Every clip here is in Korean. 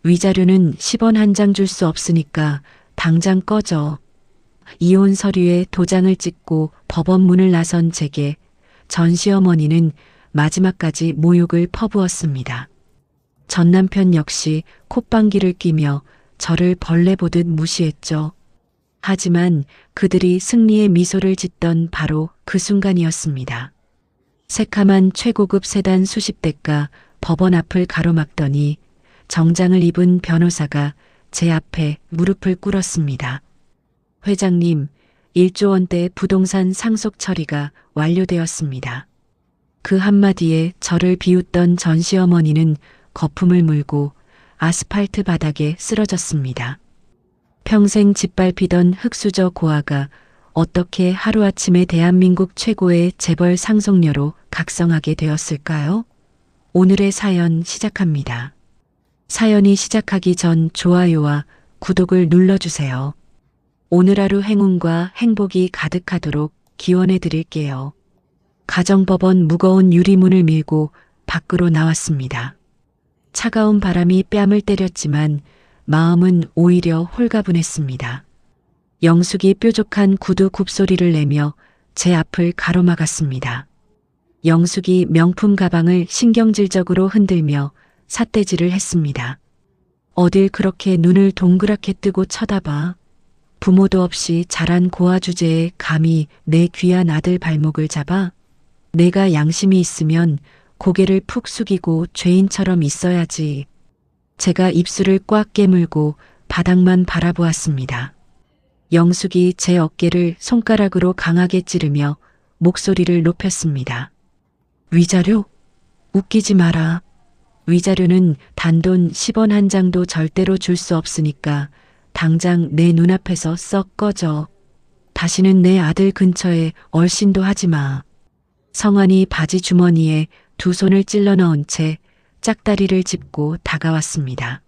위자료는 10원 한 장 줄 수 없으니까 당장 꺼져. 이혼 서류에 도장을 찍고 법원 문을 나선 제게 전 시어머니는 마지막까지 모욕을 퍼부었습니다. 전 남편 역시 콧방귀를 뀌며 저를 벌레 보듯 무시했죠. 하지만 그들이 승리의 미소를 짓던 바로 그 순간이었습니다. 새카만 최고급 세단 수십 대가 법원 앞을 가로막더니 정장을 입은 변호사가 제 앞에 무릎을 꿇었습니다. 회장님, 1조 원대 부동산 상속 처리가 완료되었습니다. 그 한마디에 저를 비웃던 전 시어머니는 거품을 물고 아스팔트 바닥에 쓰러졌습니다. 평생 짓밟히던 흙수저 고아가 어떻게 하루아침에 대한민국 최고의 재벌 상속녀로 각성하게 되었을까요? 오늘의 사연 시작합니다. 사연이 시작하기 전 좋아요와 구독을 눌러주세요. 오늘 하루 행운과 행복이 가득하도록 기원해 드릴게요. 가정법원 무거운 유리문을 밀고 밖으로 나왔습니다. 차가운 바람이 뺨을 때렸지만 마음은 오히려 홀가분했습니다. 영숙이 뾰족한 구두 굽소리를 내며 제 앞을 가로막았습니다. 영숙이 명품 가방을 신경질적으로 흔들며 삿대질을 했습니다. 어딜 그렇게 눈을 동그랗게 뜨고 쳐다봐. 부모도 없이 자란 고아 주제에 감히 내 귀한 아들 발목을 잡아? 내가 양심이 있으면 고개를 푹 숙이고 죄인처럼 있어야지. 제가 입술을 꽉 깨물고 바닥만 바라보았습니다. 영숙이 제 어깨를 손가락으로 강하게 찌르며 목소리를 높였습니다. 위자료? 웃기지 마라. 위자료는 단돈 10원 한 장도 절대로 줄 수 없으니까 당장 내 눈앞에서 썩 꺼져. 다시는 내 아들 근처에 얼씬도 하지 마. 성환이 바지 주머니에 두 손을 찔러 넣은 채 짝다리를 짚고 다가왔습니다.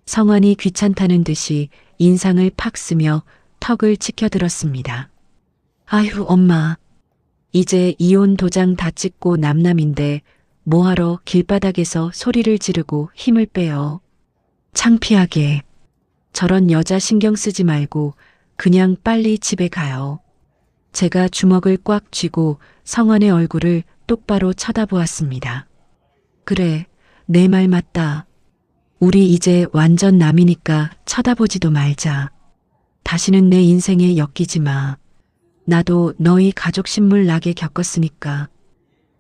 성환이 귀찮다는 듯이 인상을 팍 쓰며 턱을 치켜들었습니다. 아휴 엄마. 이제 이혼 도장 다 찍고 남남인데 뭐하러 길바닥에서 소리를 지르고 힘을 빼요. 창피하게. 저런 여자 신경 쓰지 말고 그냥 빨리 집에 가요. 제가 주먹을 꽉 쥐고 성환의 얼굴을 똑바로 쳐다보았습니다. 그래, 내 말 맞다. 우리 이제 완전 남이니까 쳐다보지도 말자. 다시는 내 인생에 엮이지 마. 나도 너희 가족 신물 나게 겪었으니까.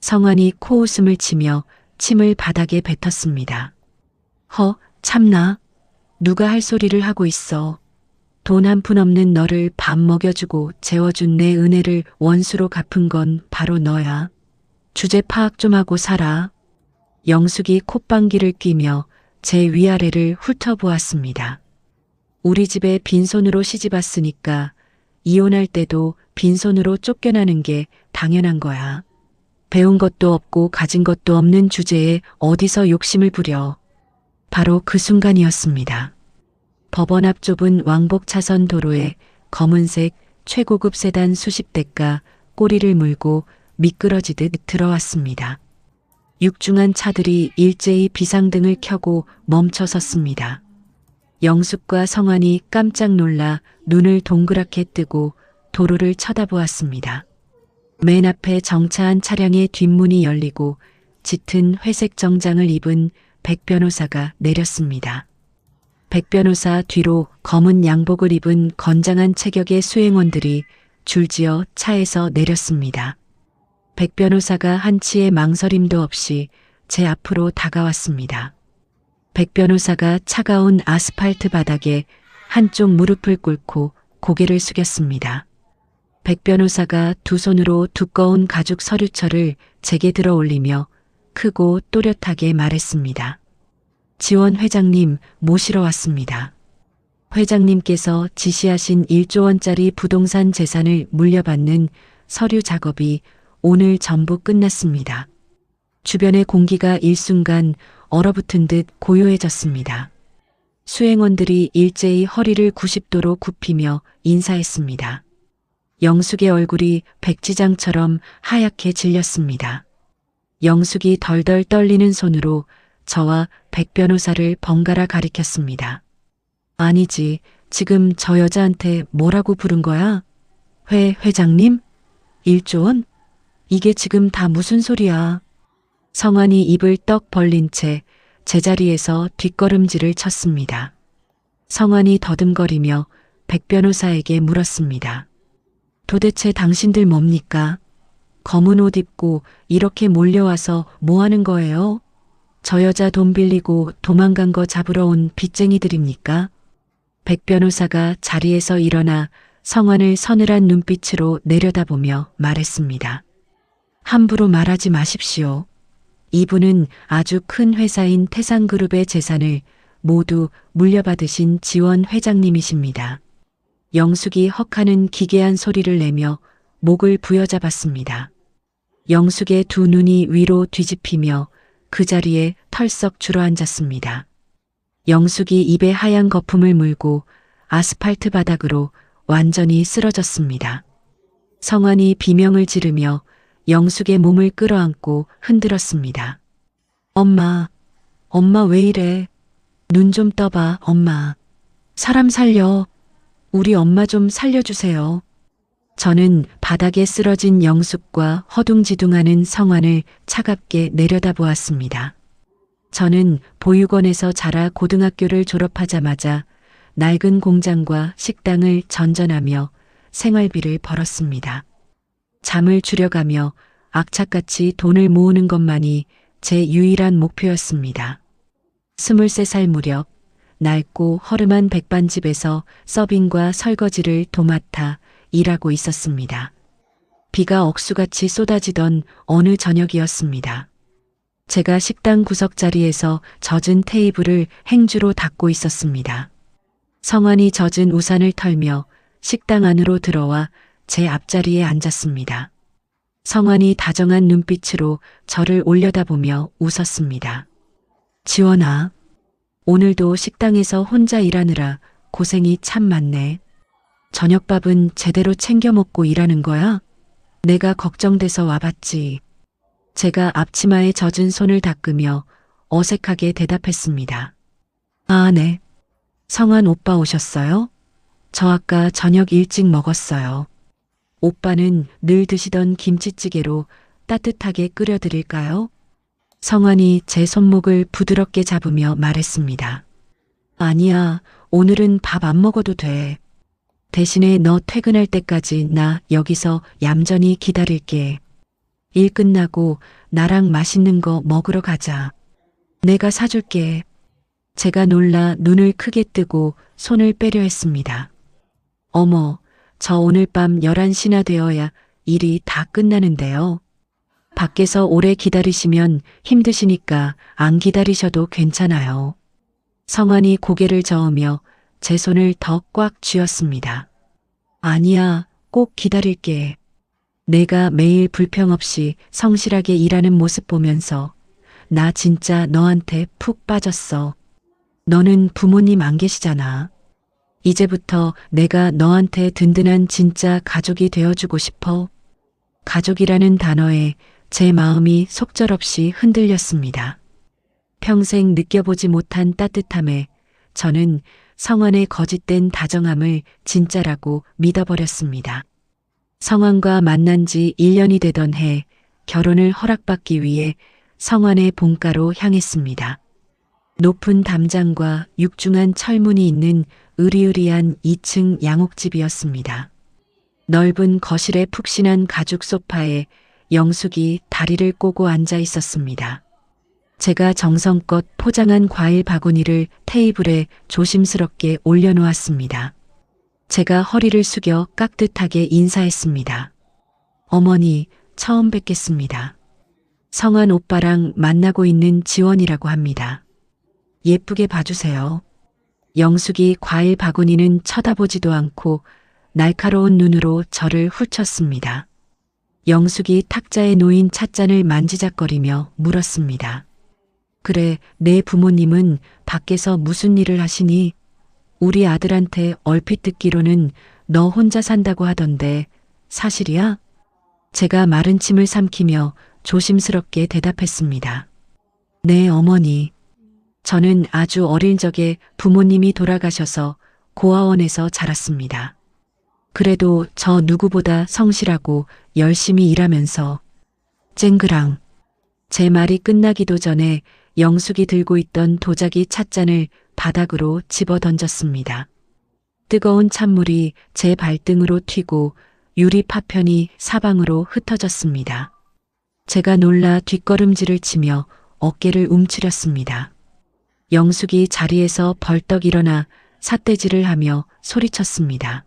성환이 코웃음을 치며 침을 바닥에 뱉었습니다. 참나. 누가 할 소리를 하고 있어. 돈 한 푼 없는 너를 밥 먹여주고 재워준 내 은혜를 원수로 갚은 건 바로 너야. 주제 파악 좀 하고 살아. 영숙이 콧방귀를 뀌며 제 위아래를 훑어보았습니다. 우리 집에 빈손으로 시집왔으니까 이혼할 때도 빈손으로 쫓겨나는 게 당연한 거야. 배운 것도 없고 가진 것도 없는 주제에 어디서 욕심을 부려. 바로 그 순간이었습니다. 법원 앞 좁은 왕복 차선 도로에 검은색 최고급 세단 수십 대가 꼬리를 물고 미끄러지듯 들어왔습니다. 육중한 차들이 일제히 비상등을 켜고 멈춰 섰습니다. 영숙과 성환이 깜짝 놀라 눈을 동그랗게 뜨고 도로를 쳐다보았습니다. 맨 앞에 정차한 차량의 뒷문이 열리고 짙은 회색 정장을 입은 백 변호사가 내렸습니다. 백 변호사 뒤로 검은 양복을 입은 건장한 체격의 수행원들이 줄지어 차에서 내렸습니다. 백 변호사가 한치의 망설임도 없이 제 앞으로 다가왔습니다. 백 변호사가 차가운 아스팔트 바닥에 한쪽 무릎을 꿇고 고개를 숙였습니다. 백 변호사가 두 손으로 두꺼운 가죽 서류철을 제게 들어 올리며 크고 또렷하게 말했습니다. 지원 회장님 모시러 왔습니다. 회장님께서 지시하신 1조 원짜리 부동산 재산을 물려받는 서류 작업이 오늘 전부 끝났습니다. 주변의 공기가 일순간 얼어붙은 듯 고요해졌습니다. 수행원들이 일제히 허리를 90도로 굽히며 인사했습니다. 영숙의 얼굴이 백지장처럼 하얗게 질렸습니다. 영숙이 덜덜 떨리는 손으로 저와 백 변호사를 번갈아 가리켰습니다. 아니지, 지금 저 여자한테 뭐라고 부른 거야? 회장님? 1조 원? 이게 지금 다 무슨 소리야? 성환이 입을 떡 벌린 채 제자리에서 뒷걸음질을 쳤습니다. 성환이 더듬거리며 백 변호사에게 물었습니다. 도대체 당신들 뭡니까? 검은 옷 입고 이렇게 몰려와서 뭐 하는 거예요? 저 여자 돈 빌리고 도망간 거 잡으러 온 빚쟁이들입니까? 백 변호사가 자리에서 일어나 성환을 서늘한 눈빛으로 내려다보며 말했습니다. 함부로 말하지 마십시오. 이분은 아주 큰 회사인 태상그룹의 재산을 모두 물려받으신 지원 회장님이십니다. 영숙이 헉하는 기괴한 소리를 내며 목을 부여잡았습니다. 영숙의 두 눈이 위로 뒤집히며 그 자리에 털썩 주저앉았습니다. 영숙이 입에 하얀 거품을 물고 아스팔트 바닥으로 완전히 쓰러졌습니다. 성환이 비명을 지르며 영숙의 몸을 끌어안고 흔들었습니다. 엄마 왜 이래? 눈 좀 떠봐, 엄마. 사람 살려. 우리 엄마 좀 살려주세요. 저는 바닥에 쓰러진 영숙과 허둥지둥하는 성환을 차갑게 내려다보았습니다. 저는 보육원에서 자라 고등학교를 졸업하자마자 낡은 공장과 식당을 전전하며 생활비를 벌었습니다. 잠을 줄여가며 악착같이 돈을 모으는 것만이 제 유일한 목표였습니다. 23살 무렵 낡고 허름한 백반집에서 서빙과 설거지를 도맡아 일하고 있었습니다. 비가 억수같이 쏟아지던 어느 저녁이었습니다. 제가 식당 구석자리에서 젖은 테이블을 행주로 닦고 있었습니다. 성환이 젖은 우산을 털며 식당 안으로 들어와 제 앞자리에 앉았습니다. 성환이 다정한 눈빛으로 저를 올려다보며 웃었습니다. 지원아, 오늘도 식당에서 혼자 일하느라 고생이 참 많네. 저녁밥은 제대로 챙겨 먹고 일하는 거야? 내가 걱정돼서 와봤지. 제가 앞치마에 젖은 손을 닦으며 어색하게 대답했습니다. 아, 네. 성환 오빠 오셨어요? 저 아까 저녁 일찍 먹었어요. 오빠는 늘 드시던 김치찌개로 따뜻하게 끓여드릴까요? 성환이 제 손목을 부드럽게 잡으며 말했습니다. 아니야, 오늘은 밥 안 먹어도 돼. 대신에 너 퇴근할 때까지 나 여기서 얌전히 기다릴게. 일 끝나고 나랑 맛있는 거 먹으러 가자. 내가 사줄게. 제가 놀라 눈을 크게 뜨고 손을 빼려 했습니다. 어머, 저 오늘 밤 11시나 되어야 일이 다 끝나는데요. 밖에서 오래 기다리시면 힘드시니까 안 기다리셔도 괜찮아요. 성환이 고개를 저으며 제 손을 더 꽉 쥐었습니다. 아니야, 꼭 기다릴게. 내가 매일 불평 없이 성실하게 일하는 모습 보면서 나 진짜 너한테 푹 빠졌어. 너는 부모님 안 계시잖아. 이제부터 내가 너한테 든든한 진짜 가족이 되어주고 싶어. 가족이라는 단어에 제 마음이 속절없이 흔들렸습니다. 평생 느껴보지 못한 따뜻함에 저는 성환의 거짓된 다정함을 진짜라고 믿어버렸습니다. 성환과 만난 지 1년이 되던 해 결혼을 허락받기 위해 성환의 본가로 향했습니다. 높은 담장과 육중한 철문이 있는 으리으리한 2층 양옥집이었습니다. 넓은 거실의 푹신한 가죽 소파에 영숙이 다리를 꼬고 앉아 있었습니다. 제가 정성껏 포장한 과일 바구니를 테이블에 조심스럽게 올려놓았습니다. 제가 허리를 숙여 깍듯하게 인사했습니다. 어머니, 처음 뵙겠습니다. 성환 오빠랑 만나고 있는 지원이라고 합니다. 예쁘게 봐주세요. 영숙이 과일 바구니는 쳐다보지도 않고 날카로운 눈으로 저를 훑쳤습니다. 영숙이 탁자에 놓인 찻잔을 만지작거리며 물었습니다. 그래, 내 부모님은 밖에서 무슨 일을 하시니? 우리 아들한테 얼핏 듣기로는 너 혼자 산다고 하던데 사실이야? 제가 마른 침을 삼키며 조심스럽게 대답했습니다. 네, 어머니. 저는 아주 어린 적에 부모님이 돌아가셔서 고아원에서 자랐습니다. 그래도 저 누구보다 성실하고 열심히 일하면서 쨍그랑 제 말이 끝나기도 전에 영숙이 들고 있던 도자기 찻잔을 바닥으로 집어 던졌습니다. 뜨거운 찬물이 제 발등으로 튀고 유리 파편이 사방으로 흩어졌습니다. 제가 놀라 뒷걸음질을 치며 어깨를 움츠렸습니다. 영숙이 자리에서 벌떡 일어나 삿대질을 하며 소리쳤습니다.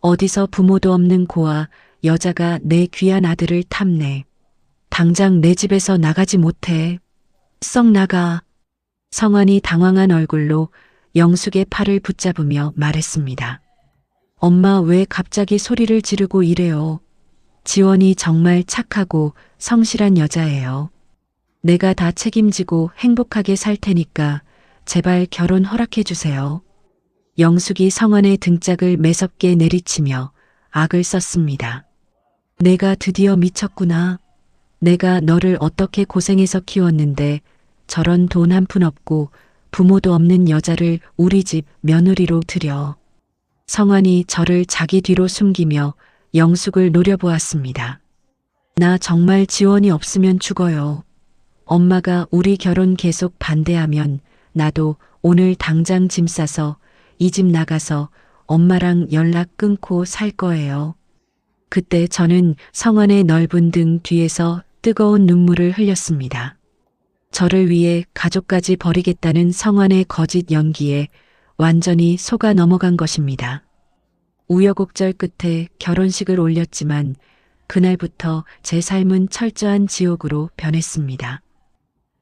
어디서 부모도 없는 고아 여자가 내 귀한 아들을 탐내. 당장 내 집에서 나가지 못해. 썩 나가. 성환이 당황한 얼굴로 영숙의 팔을 붙잡으며 말했습니다. 엄마 왜 갑자기 소리를 지르고 이래요. 지원이 정말 착하고 성실한 여자예요. 내가 다 책임지고 행복하게 살 테니까 제발 결혼 허락해 주세요. 영숙이 성환의 등짝을 매섭게 내리치며 악을 썼습니다. 내가 드디어 미쳤구나. 내가 너를 어떻게 고생해서 키웠는데 저런 돈 한 푼 없고 부모도 없는 여자를 우리 집 며느리로 들여. 성환이 저를 자기 뒤로 숨기며 영숙을 노려보았습니다. 나 정말 지원이 없으면 죽어요. 엄마가 우리 결혼 계속 반대하면 나도 오늘 당장 짐 싸서 이 집 나가서 엄마랑 연락 끊고 살 거예요. 그때 저는 성환의 넓은 등 뒤에서 뜨거운 눈물을 흘렸습니다. 저를 위해 가족까지 버리겠다는 성환의 거짓 연기에 완전히 속아 넘어간 것입니다. 우여곡절 끝에 결혼식을 올렸지만 그날부터 제 삶은 철저한 지옥으로 변했습니다.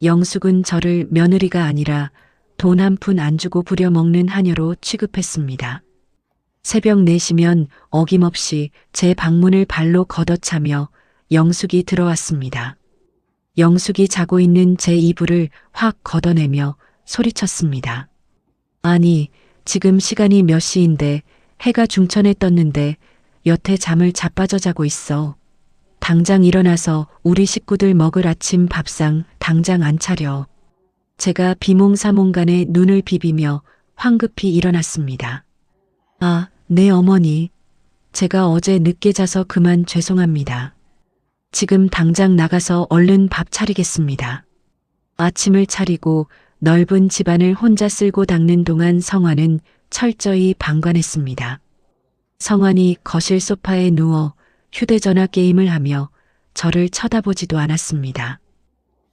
영숙은 저를 며느리가 아니라 돈 한 푼 안 주고 부려먹는 하녀로 취급했습니다. 새벽 4시면 어김없이 제 방문을 발로 걷어차며 영숙이 들어왔습니다. 영숙이 자고 있는 제 이불을 확 걷어내며 소리쳤습니다. 아니, 지금 시간이 몇 시인데 해가 중천에 떴는데 여태 잠을 자빠져 자고 있어. 당장 일어나서 우리 식구들 먹을 아침 밥상 당장 안 차려. 제가 비몽사몽간에 눈을 비비며 황급히 일어났습니다. 아, 네 어머니. 제가 어제 늦게 자서 그만 죄송합니다. 지금 당장 나가서 얼른 밥 차리겠습니다. 아침을 차리고 넓은 집안을 혼자 쓸고 닦는 동안 성환은 철저히 방관했습니다. 성환이 거실 소파에 누워 휴대전화 게임을 하며 저를 쳐다보지도 않았습니다.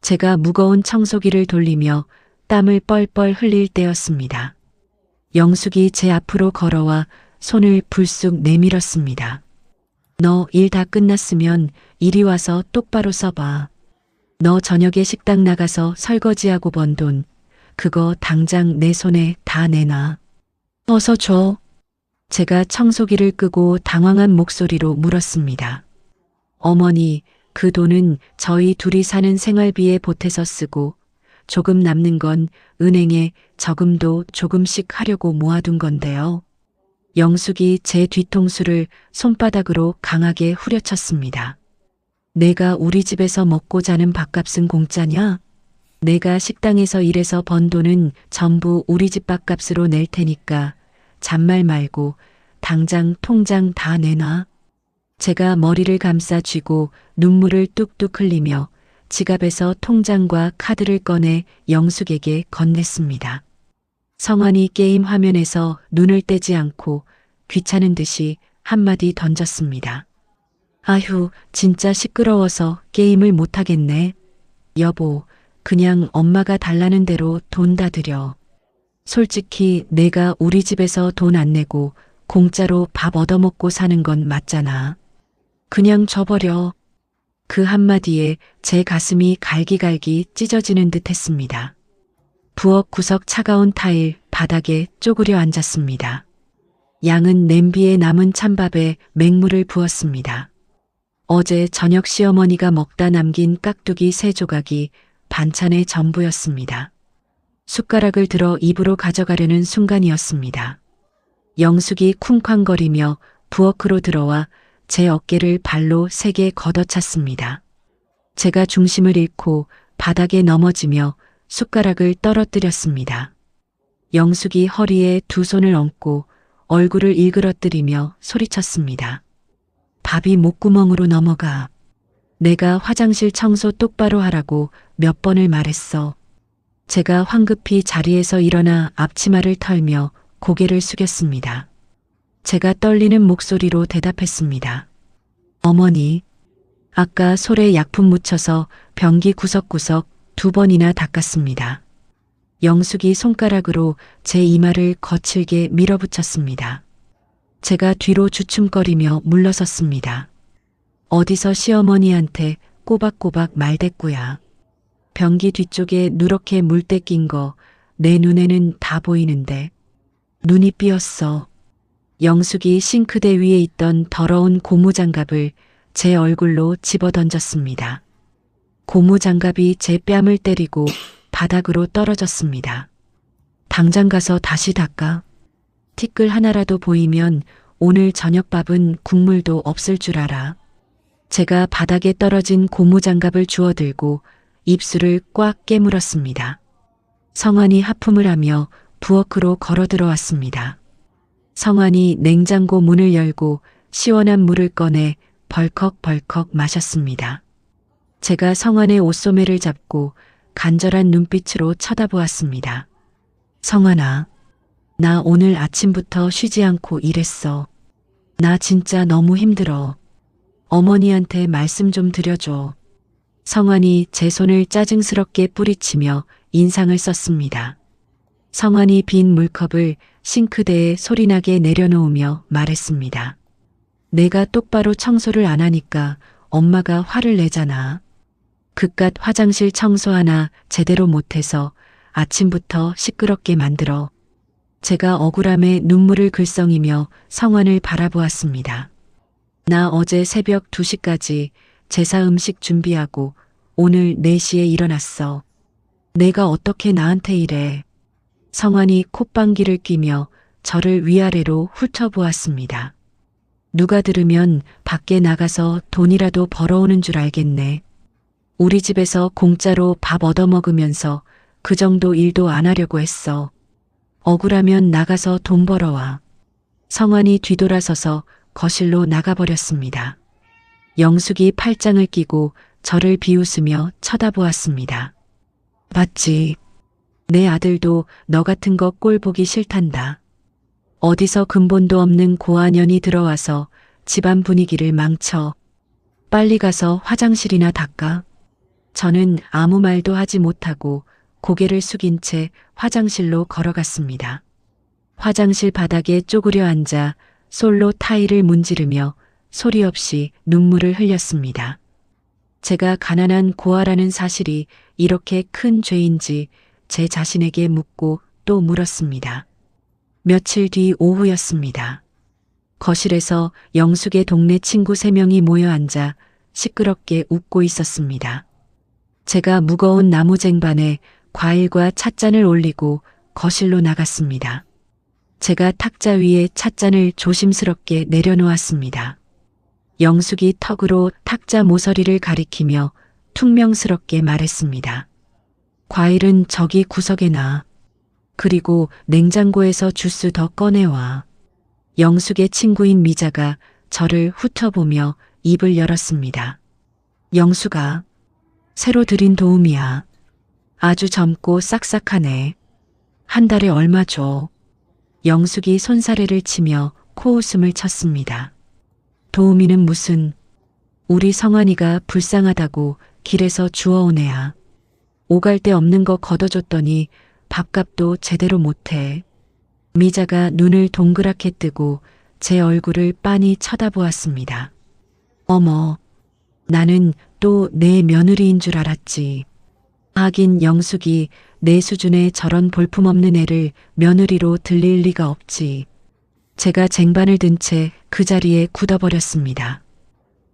제가 무거운 청소기를 돌리며 땀을 뻘뻘 흘릴 때였습니다. 영숙이 제 앞으로 걸어와 손을 불쑥 내밀었습니다. 너 일 다 끝났으면 이리 와서 똑바로 써봐. 너 저녁에 식당 나가서 설거지하고 번 돈, 그거 당장 내 손에 다 내놔. 어서 줘. 제가 청소기를 끄고 당황한 목소리로 물었습니다. 어머니, 그 돈은 저희 둘이 사는 생활비에 보태서 쓰고 조금 남는 건 은행에 저금도 조금씩 하려고 모아둔 건데요. 영숙이 제 뒤통수를 손바닥으로 강하게 후려쳤습니다. 내가 우리 집에서 먹고 자는 밥값은 공짜냐? 내가 식당에서 일해서 번 돈은 전부 우리 집 밥값으로 낼 테니까 잔말 말고 당장 통장 다 내놔. 제가 머리를 감싸 쥐고 눈물을 뚝뚝 흘리며 지갑에서 통장과 카드를 꺼내 영숙에게 건넸습니다. 성환이 게임 화면에서 눈을 떼지 않고 귀찮은 듯이 한마디 던졌습니다. 아휴, 진짜 시끄러워서 게임을 못하겠네. 여보, 그냥 엄마가 달라는 대로 돈 다 드려. 솔직히 내가 우리 집에서 돈 안 내고 공짜로 밥 얻어먹고 사는 건 맞잖아. 그냥 줘버려. 그 한마디에 제 가슴이 갈기갈기 찢어지는 듯 했습니다. 부엌 구석 차가운 타일 바닥에 쪼그려 앉았습니다. 양은 냄비에 남은 찬밥에 맹물을 부었습니다. 어제 저녁 시어머니가 먹다 남긴 깍두기 3조각이 반찬의 전부였습니다. 숟가락을 들어 입으로 가져가려는 순간이었습니다. 영숙이 쿵쾅거리며 부엌으로 들어와 제 어깨를 발로 세게 걷어찼습니다. 제가 중심을 잃고 바닥에 넘어지며 숟가락을 떨어뜨렸습니다. 영숙이 허리에 두 손을 얹고 얼굴을 일그러뜨리며 소리쳤습니다. 밥이 목구멍으로 넘어가. 내가 화장실 청소 똑바로 하라고 몇 번을 말했어. 제가 황급히 자리에서 일어나 앞치마를 털며 고개를 숙였습니다. 제가 떨리는 목소리로 대답했습니다. 어머니, 아까 솔에 약품 묻혀서 변기 구석구석 2번이나 닦았습니다. 영숙이 손가락으로 제 이마를 거칠게 밀어붙였습니다. 제가 뒤로 주춤거리며 물러섰습니다. 어디서 시어머니한테 꼬박꼬박 말댔구야. 변기 뒤쪽에 누렇게 물때 낀 거 내 눈에는 다 보이는데. 눈이 삐었어. 영숙이 싱크대 위에 있던 더러운 고무장갑을 제 얼굴로 집어던졌습니다. 고무장갑이 제 뺨을 때리고 바닥으로 떨어졌습니다. 당장 가서 다시 닦아. 티끌 하나라도 보이면 오늘 저녁밥은 국물도 없을 줄 알아. 제가 바닥에 떨어진 고무장갑을 주워들고 입술을 꽉 깨물었습니다. 성환이 하품을 하며 부엌으로 걸어 들어왔습니다. 성환이 냉장고 문을 열고 시원한 물을 꺼내 벌컥벌컥 마셨습니다. 제가 성환의 옷소매를 잡고 간절한 눈빛으로 쳐다보았습니다. 성환아, 나 오늘 아침부터 쉬지 않고 일했어. 나 진짜 너무 힘들어. 어머니한테 말씀 좀 드려줘. 성환이 제 손을 짜증스럽게 뿌리치며 인상을 썼습니다. 성환이 빈 물컵을 싱크대에 소리나게 내려놓으며 말했습니다. 내가 똑바로 청소를 안 하니까 엄마가 화를 내잖아. 그깟 화장실 청소 하나 제대로 못해서 아침부터 시끄럽게 만들어. 제가 억울함에 눈물을 글썽이며 성환을 바라보았습니다. 나 어제 새벽 2시까지 제사 음식 준비하고 오늘 4시에 일어났어. 내가 어떻게 나한테 이래. 성환이 콧방귀를 뀌며 저를 위아래로 훑어보았습니다. 누가 들으면 밖에 나가서 돈이라도 벌어오는 줄 알겠네. 우리 집에서 공짜로 밥 얻어먹으면서 그 정도 일도 안 하려고 했어. 억울하면 나가서 돈 벌어와. 성환이 뒤돌아서서 거실로 나가버렸습니다. 영숙이 팔짱을 끼고 저를 비웃으며 쳐다보았습니다. 맞지? 내 아들도 너 같은 거 꼴 보기 싫단다. 어디서 근본도 없는 고아년이 들어와서 집안 분위기를 망쳐. 빨리 가서 화장실이나 닦아. 저는 아무 말도 하지 못하고 고개를 숙인 채 화장실로 걸어갔습니다. 화장실 바닥에 쪼그려 앉아 솔로 타일을 문지르며 소리 없이 눈물을 흘렸습니다. 제가 가난한 고아라는 사실이 이렇게 큰 죄인지 제 자신에게 묻고 또 물었습니다. 며칠 뒤 오후였습니다. 거실에서 영숙의 동네 친구 3명이 모여 앉아 시끄럽게 웃고 있었습니다. 제가 무거운 나무 쟁반에 과일과 찻잔을 올리고 거실로 나갔습니다. 제가 탁자 위에 찻잔을 조심스럽게 내려놓았습니다. 영숙이 턱으로 탁자 모서리를 가리키며 퉁명스럽게 말했습니다. 과일은 저기 구석에 놔. 그리고 냉장고에서 주스 더 꺼내와. 영숙의 친구인 미자가 저를 훑어보며 입을 열었습니다. 영숙아, 새로 들인 도움이야. 아주 젊고 싹싹하네. 한 달에 얼마 줘? 영숙이 손사래를 치며 코웃음을 쳤습니다. 도우미는 무슨, 우리 성환이가 불쌍하다고 길에서 주워온 애야. 오갈 데 없는 거 걷어줬더니 밥값도 제대로 못해. 미자가 눈을 동그랗게 뜨고 제 얼굴을 빤히 쳐다보았습니다. 어머, 나는 또 내 며느리인 줄 알았지. 하긴 영숙이 내 수준의 저런 볼품없는 애를 며느리로 들릴 리가 없지. 제가 쟁반을 든 채 그 자리에 굳어버렸습니다.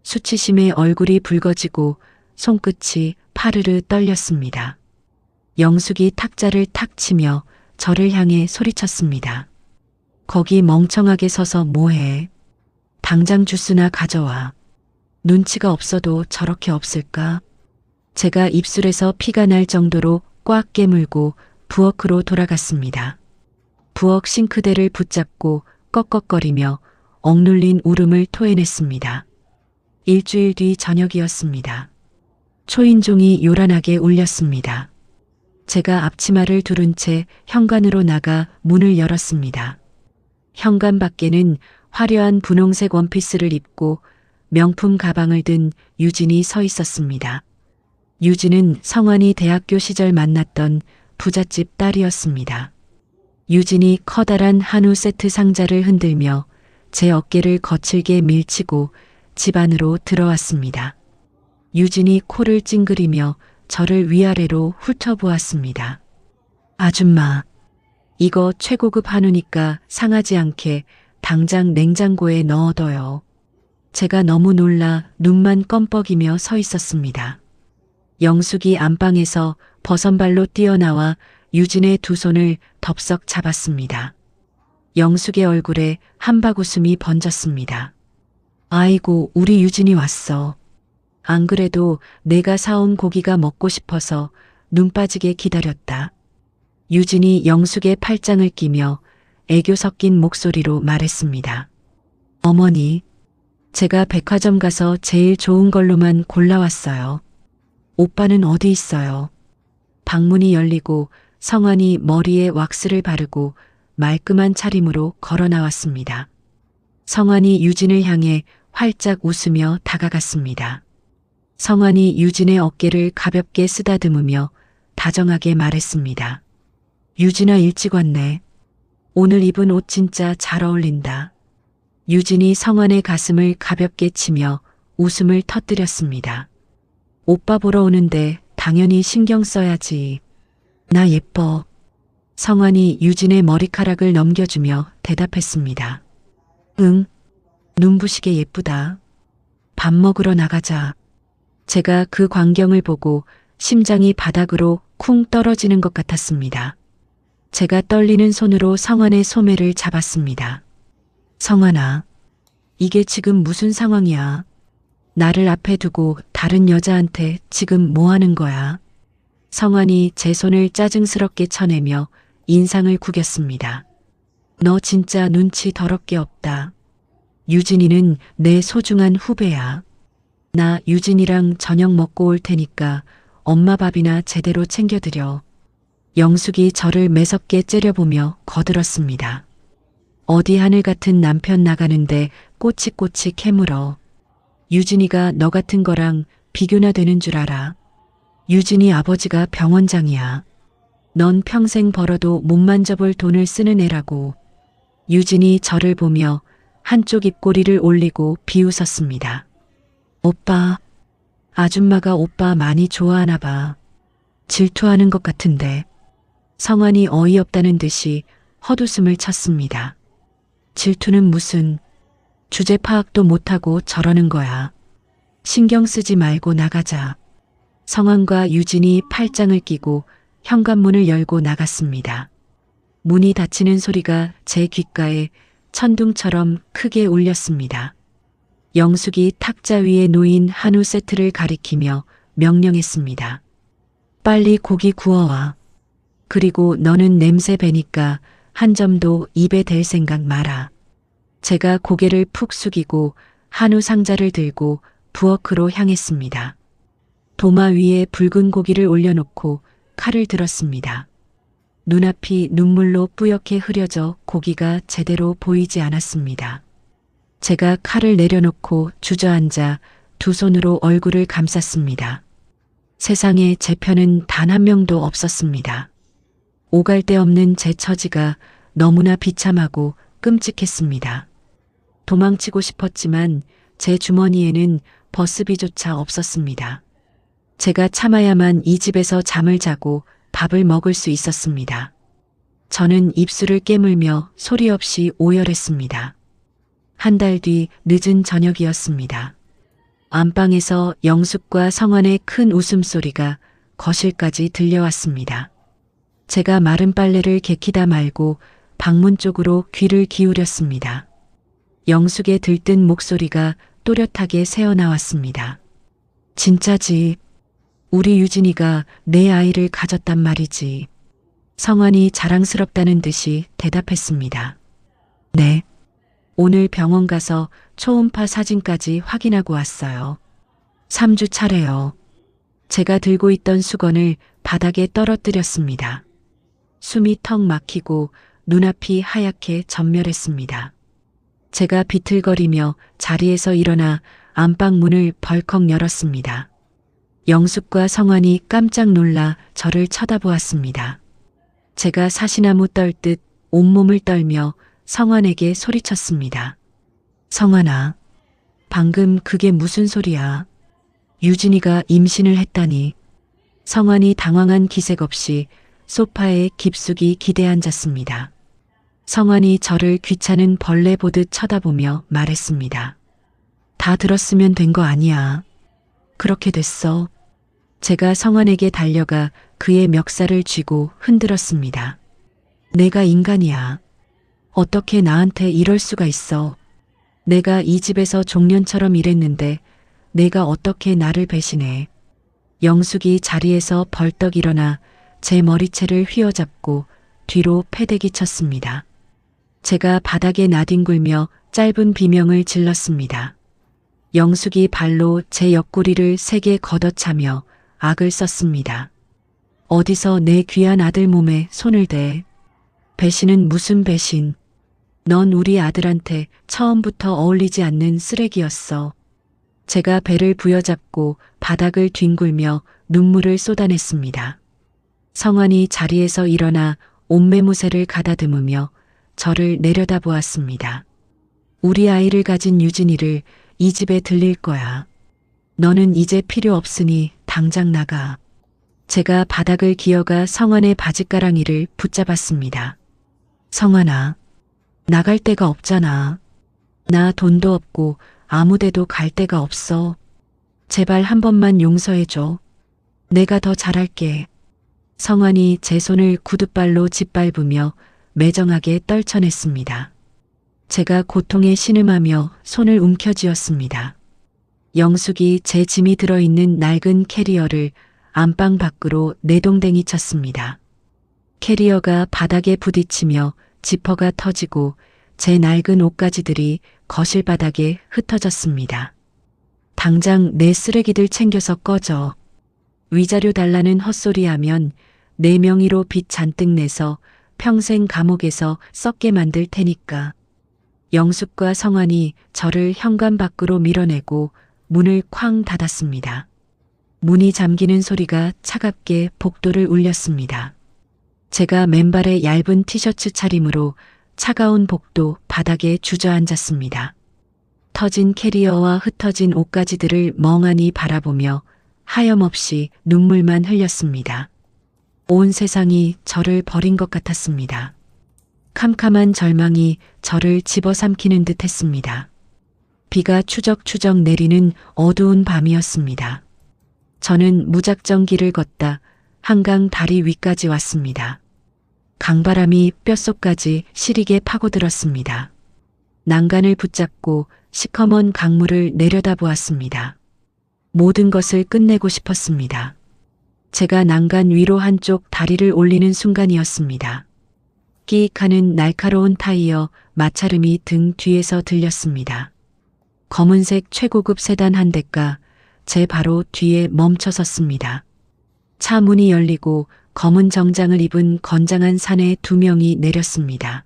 수치심에 얼굴이 붉어지고 손끝이 파르르 떨렸습니다. 영숙이 탁자를 탁 치며 저를 향해 소리쳤습니다. 거기 멍청하게 서서 뭐해? 당장 주스나 가져와. 눈치가 없어도 저렇게 없을까? 제가 입술에서 피가 날 정도로 꽉 깨물고 부엌으로 돌아갔습니다. 부엌 싱크대를 붙잡고 꺽꺽거리며 억눌린 울음을 토해냈습니다. 일주일 뒤 저녁이었습니다. 초인종이 요란하게 울렸습니다. 제가 앞치마를 두른 채 현관으로 나가 문을 열었습니다. 현관 밖에는 화려한 분홍색 원피스를 입고 명품 가방을 든 유진이 서 있었습니다. 유진은 성환이 대학교 시절 만났던 부잣집 딸이었습니다. 유진이 커다란 한우 세트 상자를 흔들며 제 어깨를 거칠게 밀치고 집 안으로 들어왔습니다. 유진이 코를 찡그리며 저를 위아래로 훑어보았습니다. 아줌마, 이거 최고급 한우니까 상하지 않게 당장 냉장고에 넣어둬요. 제가 너무 놀라 눈만 껌뻑이며 서 있었습니다. 영숙이 안방에서 버선발로 뛰어나와 유진의 두 손을 덥석 잡았습니다. 영숙의 얼굴에 한바구음이 번졌습니다. 아이고, 우리 유진이 왔어. 안 그래도 내가 사온 고기가 먹고 싶어서 눈 빠지게 기다렸다. 유진이 영숙의 팔짱을 끼며 애교 섞인 목소리로 말했습니다. 어머니, 제가 백화점 가서 제일 좋은 걸로만 골라왔어요. 오빠는 어디 있어요? 방문이 열리고 성환이 머리에 왁스를 바르고 말끔한 차림으로 걸어 나왔습니다. 성환이 유진을 향해 활짝 웃으며 다가갔습니다. 성환이 유진의 어깨를 가볍게 쓰다듬으며 다정하게 말했습니다. 유진아, 일찍 왔네. 오늘 입은 옷 진짜 잘 어울린다. 유진이 성환의 가슴을 가볍게 치며 웃음을 터뜨렸습니다. 오빠 보러 오는데 당연히 신경 써야지. 나 예뻐. 성환이 유진의 머리카락을 넘겨주며 대답했습니다. 응, 눈부시게 예쁘다. 밥 먹으러 나가자. 제가 그 광경을 보고 심장이 바닥으로 쿵 떨어지는 것 같았습니다. 제가 떨리는 손으로 성환의 소매를 잡았습니다. 성환아, 이게 지금 무슨 상황이야? 나를 앞에 두고 다른 여자한테 지금 뭐 하는 거야? 성환이 제 손을 짜증스럽게 쳐내며 인상을 구겼습니다. 너 진짜 눈치 더럽게 없다. 유진이는 내 소중한 후배야. 나 유진이랑 저녁 먹고 올 테니까 엄마 밥이나 제대로 챙겨드려. 영숙이 저를 매섭게 째려보며 거들었습니다. 어디 하늘 같은 남편 나가는데 꼬치꼬치 캐물어. 유진이가 너 같은 거랑 비교나 되는 줄 알아. 유진이 아버지가 병원장이야. 넌 평생 벌어도 못 만져볼 돈을 쓰는 애라고. 유진이 저를 보며 한쪽 입꼬리를 올리고 비웃었습니다. 오빠, 아줌마가 오빠 많이 좋아하나 봐. 질투하는 것 같은데. 성환이 어이없다는 듯이 헛웃음을 쳤습니다. 질투는 무슨, 주제 파악도 못하고 저러는 거야. 신경 쓰지 말고 나가자. 성환과 유진이 팔짱을 끼고 현관문을 열고 나갔습니다. 문이 닫히는 소리가 제 귓가에 천둥처럼 크게 울렸습니다. 영숙이 탁자 위에 놓인 한우 세트를 가리키며 명령했습니다. 빨리 고기 구워와. 그리고 너는 냄새 배니까 한 점도 입에 댈 생각 마라. 제가 고개를 푹 숙이고 한우 상자를 들고 부엌으로 향했습니다. 도마 위에 붉은 고기를 올려놓고 칼을 들었습니다. 눈앞이 눈물로 뿌옇게 흐려져 고기가 제대로 보이지 않았습니다. 제가 칼을 내려놓고 주저앉아 두 손으로 얼굴을 감쌌습니다. 세상에 제 편은 단 한 명도 없었습니다. 오갈 데 없는 제 처지가 너무나 비참하고 끔찍했습니다. 도망치고 싶었지만 제 주머니에는 버스비조차 없었습니다. 제가 참아야만 이 집에서 잠을 자고 밥을 먹을 수 있었습니다. 저는 입술을 깨물며 소리 없이 오열했습니다. 한 달 뒤 늦은 저녁이었습니다. 안방에서 영숙과 성환의 큰 웃음소리가 거실까지 들려왔습니다. 제가 마른 빨래를 개키다 말고 방문 쪽으로 귀를 기울였습니다. 영숙의 들뜬 목소리가 또렷하게 새어나왔습니다. 진짜지? 우리 유진이가 내 아이를 가졌단 말이지. 성환이 자랑스럽다는 듯이 대답했습니다. 네. 오늘 병원 가서 초음파 사진까지 확인하고 왔어요. 3주 차래요. 제가 들고 있던 수건을 바닥에 떨어뜨렸습니다. 숨이 턱 막히고 눈앞이 하얗게 전멸했습니다. 제가 비틀거리며 자리에서 일어나 안방 문을 벌컥 열었습니다. 영숙과 성환이 깜짝 놀라 저를 쳐다보았습니다. 제가 사시나무 떨듯 온몸을 떨며 성환에게 소리쳤습니다. 성환아, 방금 그게 무슨 소리야? 유진이가 임신을 했다니. 성환이 당황한 기색 없이 소파에 깊숙이 기대 앉았습니다. 성환이 저를 귀찮은 벌레 보듯 쳐다보며 말했습니다. 다 들었으면 된 거 아니야. 그렇게 됐어. 제가 성환에게 달려가 그의 멱살을 쥐고 흔들었습니다. 내가 인간이야. 어떻게 나한테 이럴 수가 있어. 내가 이 집에서 종년처럼 일했는데 내가 어떻게 나를 배신해. 영숙이 자리에서 벌떡 일어나 제 머리채를 휘어잡고 뒤로 패대기 쳤습니다. 제가 바닥에 나뒹굴며 짧은 비명을 질렀습니다. 영숙이 발로 제 옆구리를 세게 걷어차며 악을 썼습니다. 어디서 내 귀한 아들 몸에 손을 대. 배신은 무슨 배신. 넌 우리 아들한테 처음부터 어울리지 않는 쓰레기였어. 제가 배를 부여잡고 바닥을 뒹굴며 눈물을 쏟아냈습니다. 성환이 자리에서 일어나 옷매무새를 가다듬으며 저를 내려다보았습니다. 우리 아이를 가진 유진이를 이 집에 들릴 거야. 너는 이제 필요 없으니 당장 나가. 제가 바닥을 기어가 성환의 바짓가랑이를 붙잡았습니다. 성환아, 나갈 데가 없잖아. 나 돈도 없고 아무 데도 갈 데가 없어. 제발 한 번만 용서해줘. 내가 더 잘할게. 성환이 제 손을 구둣발로 짓밟으며 매정하게 떨쳐냈습니다. 제가 고통에 신음하며 손을 움켜쥐었습니다. 영숙이 제 짐이 들어있는 낡은 캐리어를 안방 밖으로 내동댕이 쳤습니다. 캐리어가 바닥에 부딪히며 지퍼가 터지고 제 낡은 옷가지들이 거실 바닥에 흩어졌습니다. 당장 내 쓰레기들 챙겨서 꺼져. 위자료 달라는 헛소리하면 내 명의로 빚 잔뜩 내서 평생 감옥에서 썩게 만들 테니까. 영숙과 성환이 저를 현관 밖으로 밀어내고 문을 쾅 닫았습니다. 문이 잠기는 소리가 차갑게 복도를 울렸습니다. 제가 맨발의 얇은 티셔츠 차림으로 차가운 복도 바닥에 주저앉았습니다. 터진 캐리어와 흩어진 옷가지들을 멍하니 바라보며 하염없이 눈물만 흘렸습니다. 온 세상이 저를 버린 것 같았습니다. 캄캄한 절망이 저를 집어삼키는 듯 했습니다. 비가 추적추적 내리는 어두운 밤이었습니다. 저는 무작정 길을 걷다 한강 다리 위까지 왔습니다. 강바람이 뼛속까지 시리게 파고들었습니다. 난간을 붙잡고 시커먼 강물을 내려다보았습니다. 모든 것을 끝내고 싶었습니다. 제가 난간 위로 한쪽 다리를 올리는 순간이었습니다. 끼익하는 날카로운 타이어 마찰음이 등 뒤에서 들렸습니다. 검은색 최고급 세단 한 대가 제 바로 뒤에 멈춰 섰습니다. 차 문이 열리고 검은 정장을 입은 건장한 사내 2명이 내렸습니다.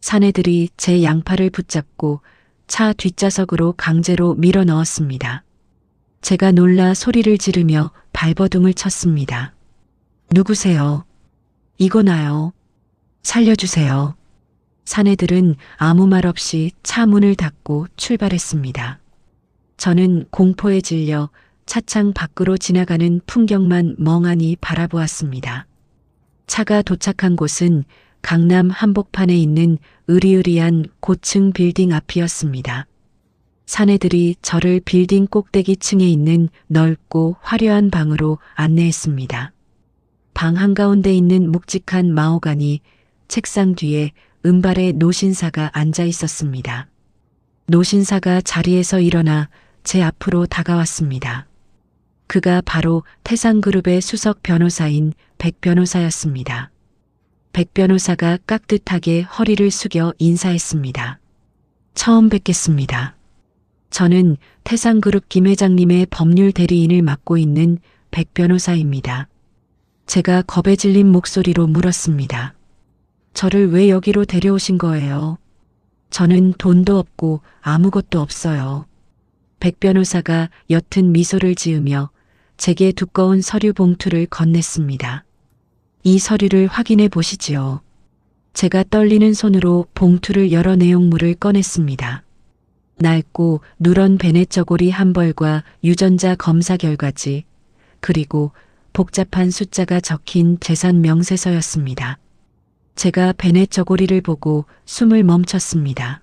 사내들이 제 양팔을 붙잡고 차 뒷좌석으로 강제로 밀어 넣었습니다. 제가 놀라 소리를 지르며 발버둥을 쳤습니다. 누구세요? 이거 나요. 살려주세요. 사내들은 아무 말 없이 차 문을 닫고 출발했습니다. 저는 공포에 질려 차창 밖으로 지나가는 풍경만 멍하니 바라보았습니다. 차가 도착한 곳은 강남 한복판에 있는 으리으리한 고층 빌딩 앞이었습니다. 사내들이 저를 빌딩 꼭대기 층에 있는 넓고 화려한 방으로 안내했습니다. 방 한가운데 있는 묵직한 마호가니 책상 뒤에 은발의 노신사가 앉아 있었습니다. 노신사가 자리에서 일어나 제 앞으로 다가왔습니다. 그가 바로 태산그룹의 수석 변호사인 백 변호사였습니다. 백 변호사가 깍듯하게 허리를 숙여 인사했습니다. 처음 뵙겠습니다. 저는 태산그룹 김 회장님의 법률 대리인을 맡고 있는 백 변호사입니다. 제가 겁에 질린 목소리로 물었습니다. 저를 왜 여기로 데려오신 거예요? 저는 돈도 없고 아무것도 없어요. 백 변호사가 옅은 미소를 지으며 제게 두꺼운 서류 봉투를 건넸습니다. 이 서류를 확인해 보시지요. 제가 떨리는 손으로 봉투를 열어 내용물을 꺼냈습니다. 낡고 누런 베넷 저고리 한 벌과 유전자 검사 결과지, 그리고 복잡한 숫자가 적힌 재산 명세서였습니다. 제가 베넷 저고리를 보고 숨을 멈췄습니다.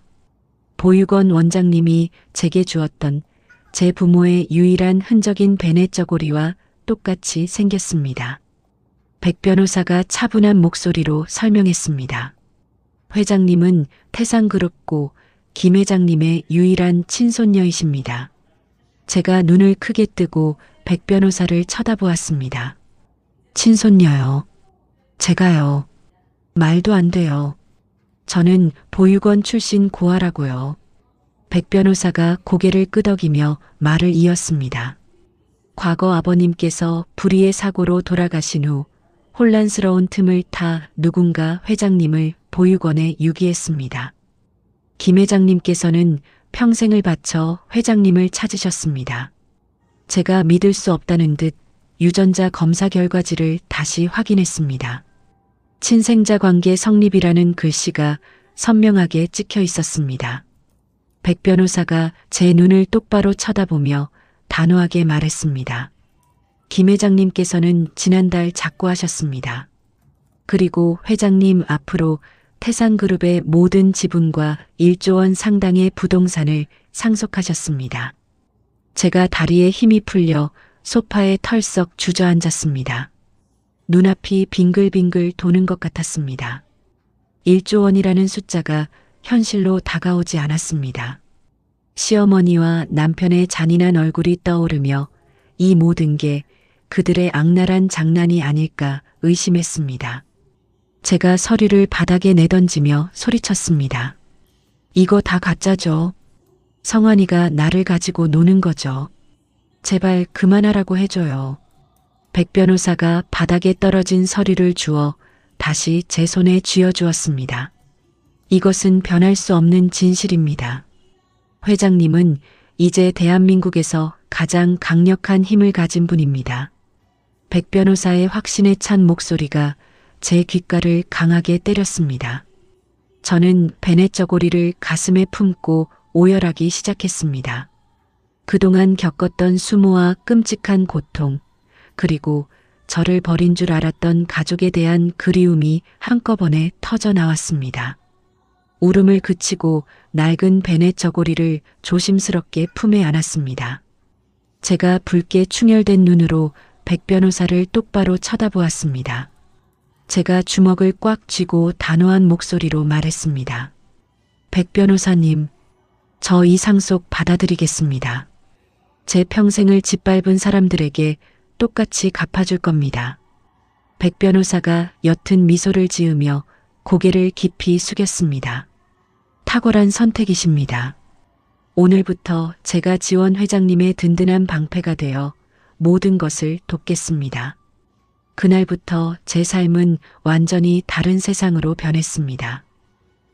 보육원 원장님이 제게 주었던 제 부모의 유일한 흔적인 베넷 저고리와 똑같이 생겼습니다. 백 변호사가 차분한 목소리로 설명했습니다. 회장님은 태산그룹고 김 회장님의 유일한 친손녀이십니다. 제가 눈을 크게 뜨고 백 변호사를 쳐다보았습니다. 친손녀요. 제가요. 말도 안 돼요. 저는 보육원 출신 고아라고요. 백 변호사가 고개를 끄덕이며 말을 이었습니다. 과거 아버님께서 불의의 사고로 돌아가신 후 혼란스러운 틈을 타 누군가 회장님을 보육원에 유기했습니다. 김 회장님께서는 평생을 바쳐 회장님을 찾으셨습니다. 제가 믿을 수 없다는 듯 유전자 검사 결과지를 다시 확인했습니다. 친생자 관계 성립이라는 글씨가 선명하게 찍혀 있었습니다. 백 변호사가 제 눈을 똑바로 쳐다보며 단호하게 말했습니다. 김 회장님께서는 지난달 작고하셨습니다. 그리고 회장님 앞으로 태산그룹의 모든 지분과 1조 원 상당의 부동산을 상속하셨습니다. 제가 다리에 힘이 풀려 소파에 털썩 주저앉았습니다. 눈앞이 빙글빙글 도는 것 같았습니다. 1조 원이라는 숫자가 현실로 다가오지 않았습니다. 시어머니와 남편의 잔인한 얼굴이 떠오르며 이 모든 게 그들의 악랄한 장난이 아닐까 의심했습니다. 제가 서류를 바닥에 내던지며 소리쳤습니다. 이거 다 가짜죠. 성환이가 나를 가지고 노는 거죠. 제발 그만하라고 해줘요. 백 변호사가 바닥에 떨어진 서류를 주어 다시 제 손에 쥐어주었습니다. 이것은 변할 수 없는 진실입니다. 회장님은 이제 대한민국에서 가장 강력한 힘을 가진 분입니다. 백 변호사의 확신에 찬 목소리가 제 귓가를 강하게 때렸습니다. 저는 베넷 저고리를 가슴에 품고 오열하기 시작했습니다. 그동안 겪었던 수모와 끔찍한 고통, 그리고 저를 버린 줄 알았던 가족에 대한 그리움이 한꺼번에 터져 나왔습니다. 울음을 그치고 낡은 베넷 저고리를 조심스럽게 품에 안았습니다. 제가 붉게 충혈된 눈으로 백 변호사를 똑바로 쳐다보았습니다. 제가 주먹을 꽉 쥐고 단호한 목소리로 말했습니다. 백 변호사님, 저 이 상속 받아들이겠습니다. 제 평생을 짓밟은 사람들에게 똑같이 갚아줄 겁니다. 백 변호사가 옅은 미소를 지으며 고개를 깊이 숙였습니다. 탁월한 선택이십니다. 오늘부터 제가 지원 회장님의 든든한 방패가 되어 모든 것을 돕겠습니다. 그날부터 제 삶은 완전히 다른 세상으로 변했습니다.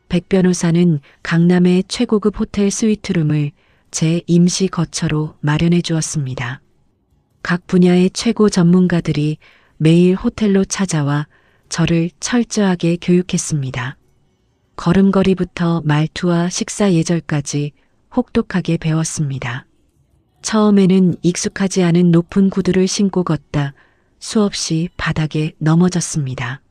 백 변호사는 강남의 최고급 호텔 스위트룸을 제 임시 거처로 마련해 주었습니다. 각 분야의 최고 전문가들이 매일 호텔로 찾아와 저를 철저하게 교육했습니다. 걸음걸이부터 말투와 식사 예절까지 혹독하게 배웠습니다. 처음에는 익숙하지 않은 높은 구두를 신고 걷다 수없이 바닥에 넘어졌습니다.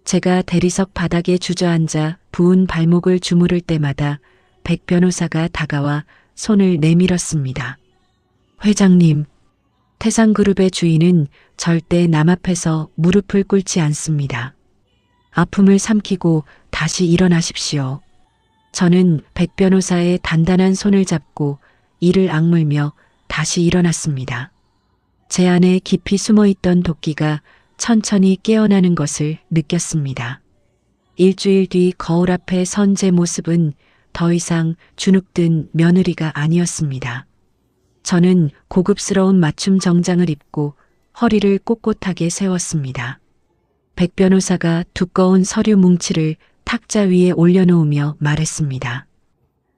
제가 대리석 바닥에 주저앉아 부은 발목을 주무를 때마다 백 변호사가 다가와 손을 내밀었습니다. 회장님, 태산그룹의 주인은 절대 남 앞에서 무릎을 꿇지 않습니다. 아픔을 삼키고 다시 일어나십시오. 저는 백 변호사의 단단한 손을 잡고 이를 악물며 다시 일어났습니다. 제 안에 깊이 숨어있던 도끼가 천천히 깨어나는 것을 느꼈습니다. 일주일 뒤 거울 앞에 선 제 모습은 더 이상 주눅든 며느리가 아니었습니다. 저는 고급스러운 맞춤 정장을 입고 허리를 꼿꼿하게 세웠습니다. 백 변호사가 두꺼운 서류 뭉치를 탁자 위에 올려놓으며 말했습니다.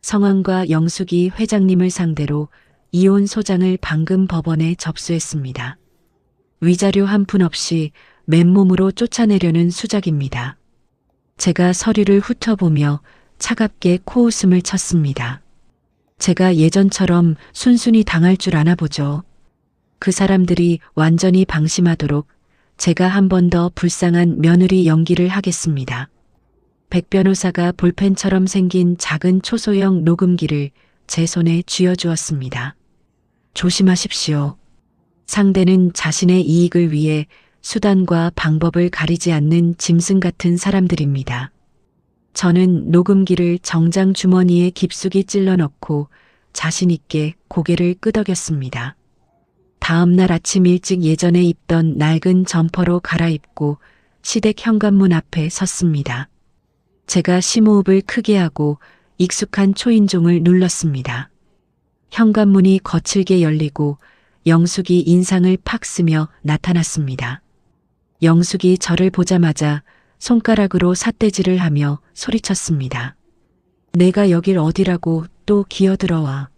성환과 영숙이 회장님을 상대로 이혼 소장을 방금 법원에 접수했습니다. 위자료 한 푼 없이 맨몸으로 쫓아내려는 수작입니다. 제가 서류를 훑어보며 차갑게 코웃음을 쳤습니다. 제가 예전처럼 순순히 당할 줄 아나 보죠. 그 사람들이 완전히 방심하도록 제가 한 번 더 불쌍한 며느리 연기를 하겠습니다. 백 변호사가 볼펜처럼 생긴 작은 초소형 녹음기를 제 손에 쥐어주었습니다. 조심하십시오. 상대는 자신의 이익을 위해 수단과 방법을 가리지 않는 짐승 같은 사람들입니다. 저는 녹음기를 정장 주머니에 깊숙이 찔러 넣고 자신 있게 고개를 끄덕였습니다. 다음 날 아침 일찍 예전에 입던 낡은 점퍼로 갈아입고 시댁 현관문 앞에 섰습니다. 제가 심호흡을 크게 하고 익숙한 초인종을 눌렀습니다. 현관문이 거칠게 열리고 영숙이 인상을 팍 쓰며 나타났습니다. 영숙이 저를 보자마자 손가락으로 삿대질을 하며 소리쳤습니다. 내가 여길 어디라고 또 기어들어와.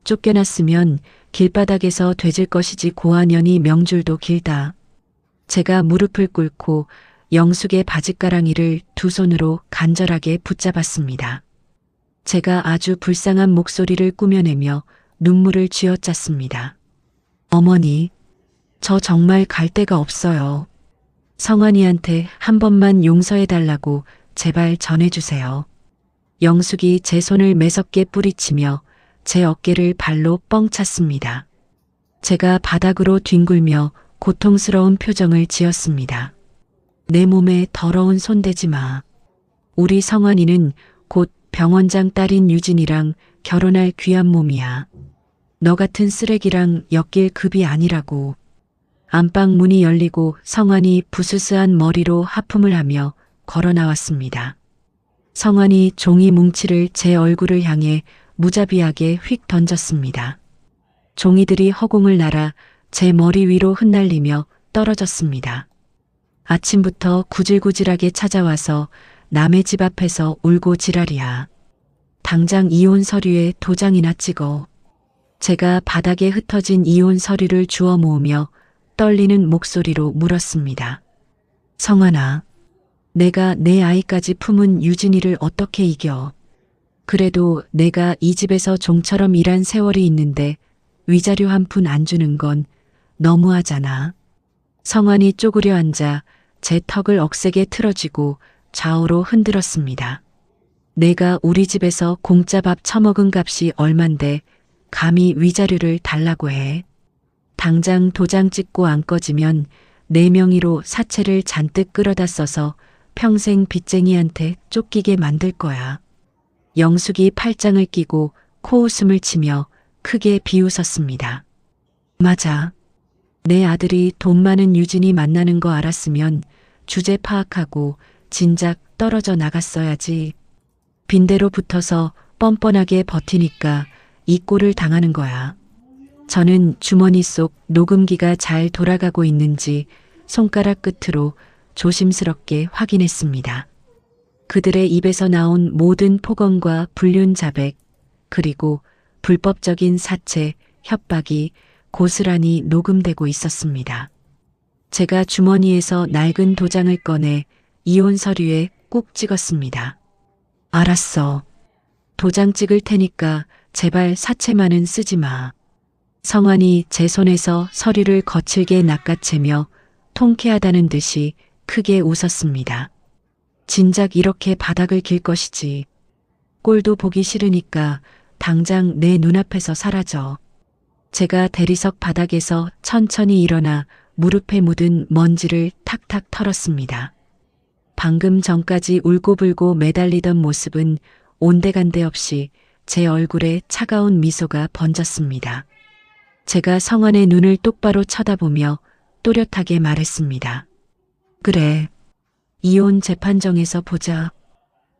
쫓겨났으면 길바닥에서 되질 것이지 고아년이 명줄도 길다. 제가 무릎을 꿇고 영숙의 바짓가랑이를 두 손으로 간절하게 붙잡았습니다. 제가 아주 불쌍한 목소리를 꾸며내며 눈물을 쥐어짰습니다. 어머니, 저 정말 갈 데가 없어요. 성환이한테 한 번만 용서해달라고 제발 전해주세요. 영숙이 제 손을 매섭게 뿌리치며 제 어깨를 발로 뻥 찼습니다. 제가 바닥으로 뒹굴며 고통스러운 표정을 지었습니다. 내 몸에 더러운 손 대지 마. 우리 성환이는 곧 병원장 딸인 유진이랑 결혼할 귀한 몸이야. 너 같은 쓰레기랑 엮일 급이 아니라고. 안방 문이 열리고 성환이 부스스한 머리로 하품을 하며 걸어 나왔습니다. 성환이 종이 뭉치를 제 얼굴을 향해 무자비하게 휙 던졌습니다. 종이들이 허공을 날아 제 머리 위로 흩날리며 떨어졌습니다. 아침부터 구질구질하게 찾아와서 남의 집 앞에서 울고 지랄이야. 당장 이혼 서류에 도장이나 찍어. 제가 바닥에 흩어진 이혼 서류를 주워 모으며 떨리는 목소리로 물었습니다. 성환아, 내가 내 아이까지 품은 유진이를 어떻게 이겨? 그래도 내가 이 집에서 종처럼 일한 세월이 있는데 위자료 한 푼 안 주는 건 너무하잖아. 성환이 쪼그려 앉아 제 턱을 억세게 틀어쥐고 좌우로 흔들었습니다. 내가 우리 집에서 공짜 밥 처먹은 값이 얼만데 감히 위자료를 달라고 해. 당장 도장 찍고 안 꺼지면 내 명의로 사채를 잔뜩 끌어다 써서 평생 빚쟁이한테 쫓기게 만들 거야. 영숙이 팔짱을 끼고 코웃음을 치며 크게 비웃었습니다. 맞아. 내 아들이 돈 많은 유진이 만나는 거 알았으면 주제 파악하고 진작 떨어져 나갔어야지. 빈대로 붙어서 뻔뻔하게 버티니까 이 꼴을 당하는 거야. 저는 주머니 속 녹음기가 잘 돌아가고 있는지 손가락 끝으로 조심스럽게 확인했습니다. 그들의 입에서 나온 모든 폭언과 불륜 자백, 그리고 불법적인 사채, 협박이 고스란히 녹음되고 있었습니다. 제가 주머니에서 낡은 도장을 꺼내 이혼 서류에 꼭 찍었습니다. 알았어. 도장 찍을 테니까 제발 사채만은 쓰지 마. 성환이 제 손에서 서류를 거칠게 낚아채며 통쾌하다는 듯이 크게 웃었습니다. 진작 이렇게 바닥을 길 것이지. 꼴도 보기 싫으니까 당장 내 눈앞에서 사라져. 제가 대리석 바닥에서 천천히 일어나 무릎에 묻은 먼지를 탁탁 털었습니다. 방금 전까지 울고불고 매달리던 모습은 온데간데 없이 제 얼굴에 차가운 미소가 번졌습니다. 제가 성환의 눈을 똑바로 쳐다보며 또렷하게 말했습니다. 그래. 이혼 재판정에서 보자.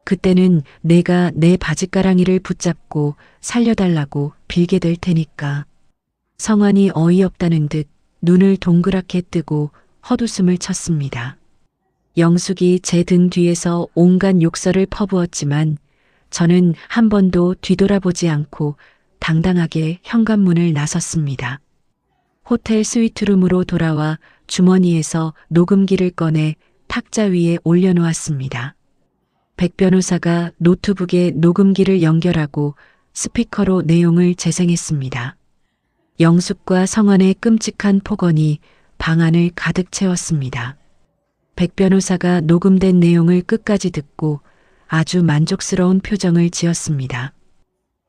그때는 내가 내 바짓가랑이를 붙잡고 살려달라고 빌게 될 테니까. 성환이 어이없다는 듯 눈을 동그랗게 뜨고 헛웃음을 쳤습니다. 영숙이 제 등 뒤에서 온갖 욕설을 퍼부었지만 저는 한 번도 뒤돌아보지 않고 당당하게 현관문을 나섰습니다. 호텔 스위트룸으로 돌아와 주머니에서 녹음기를 꺼내 탁자 위에 올려놓았습니다. 백 변호사가 노트북에 녹음기를 연결하고 스피커로 내용을 재생했습니다. 영숙과 성환의 끔찍한 폭언이 방 안을 가득 채웠습니다. 백 변호사가 녹음된 내용을 끝까지 듣고 아주 만족스러운 표정을 지었습니다.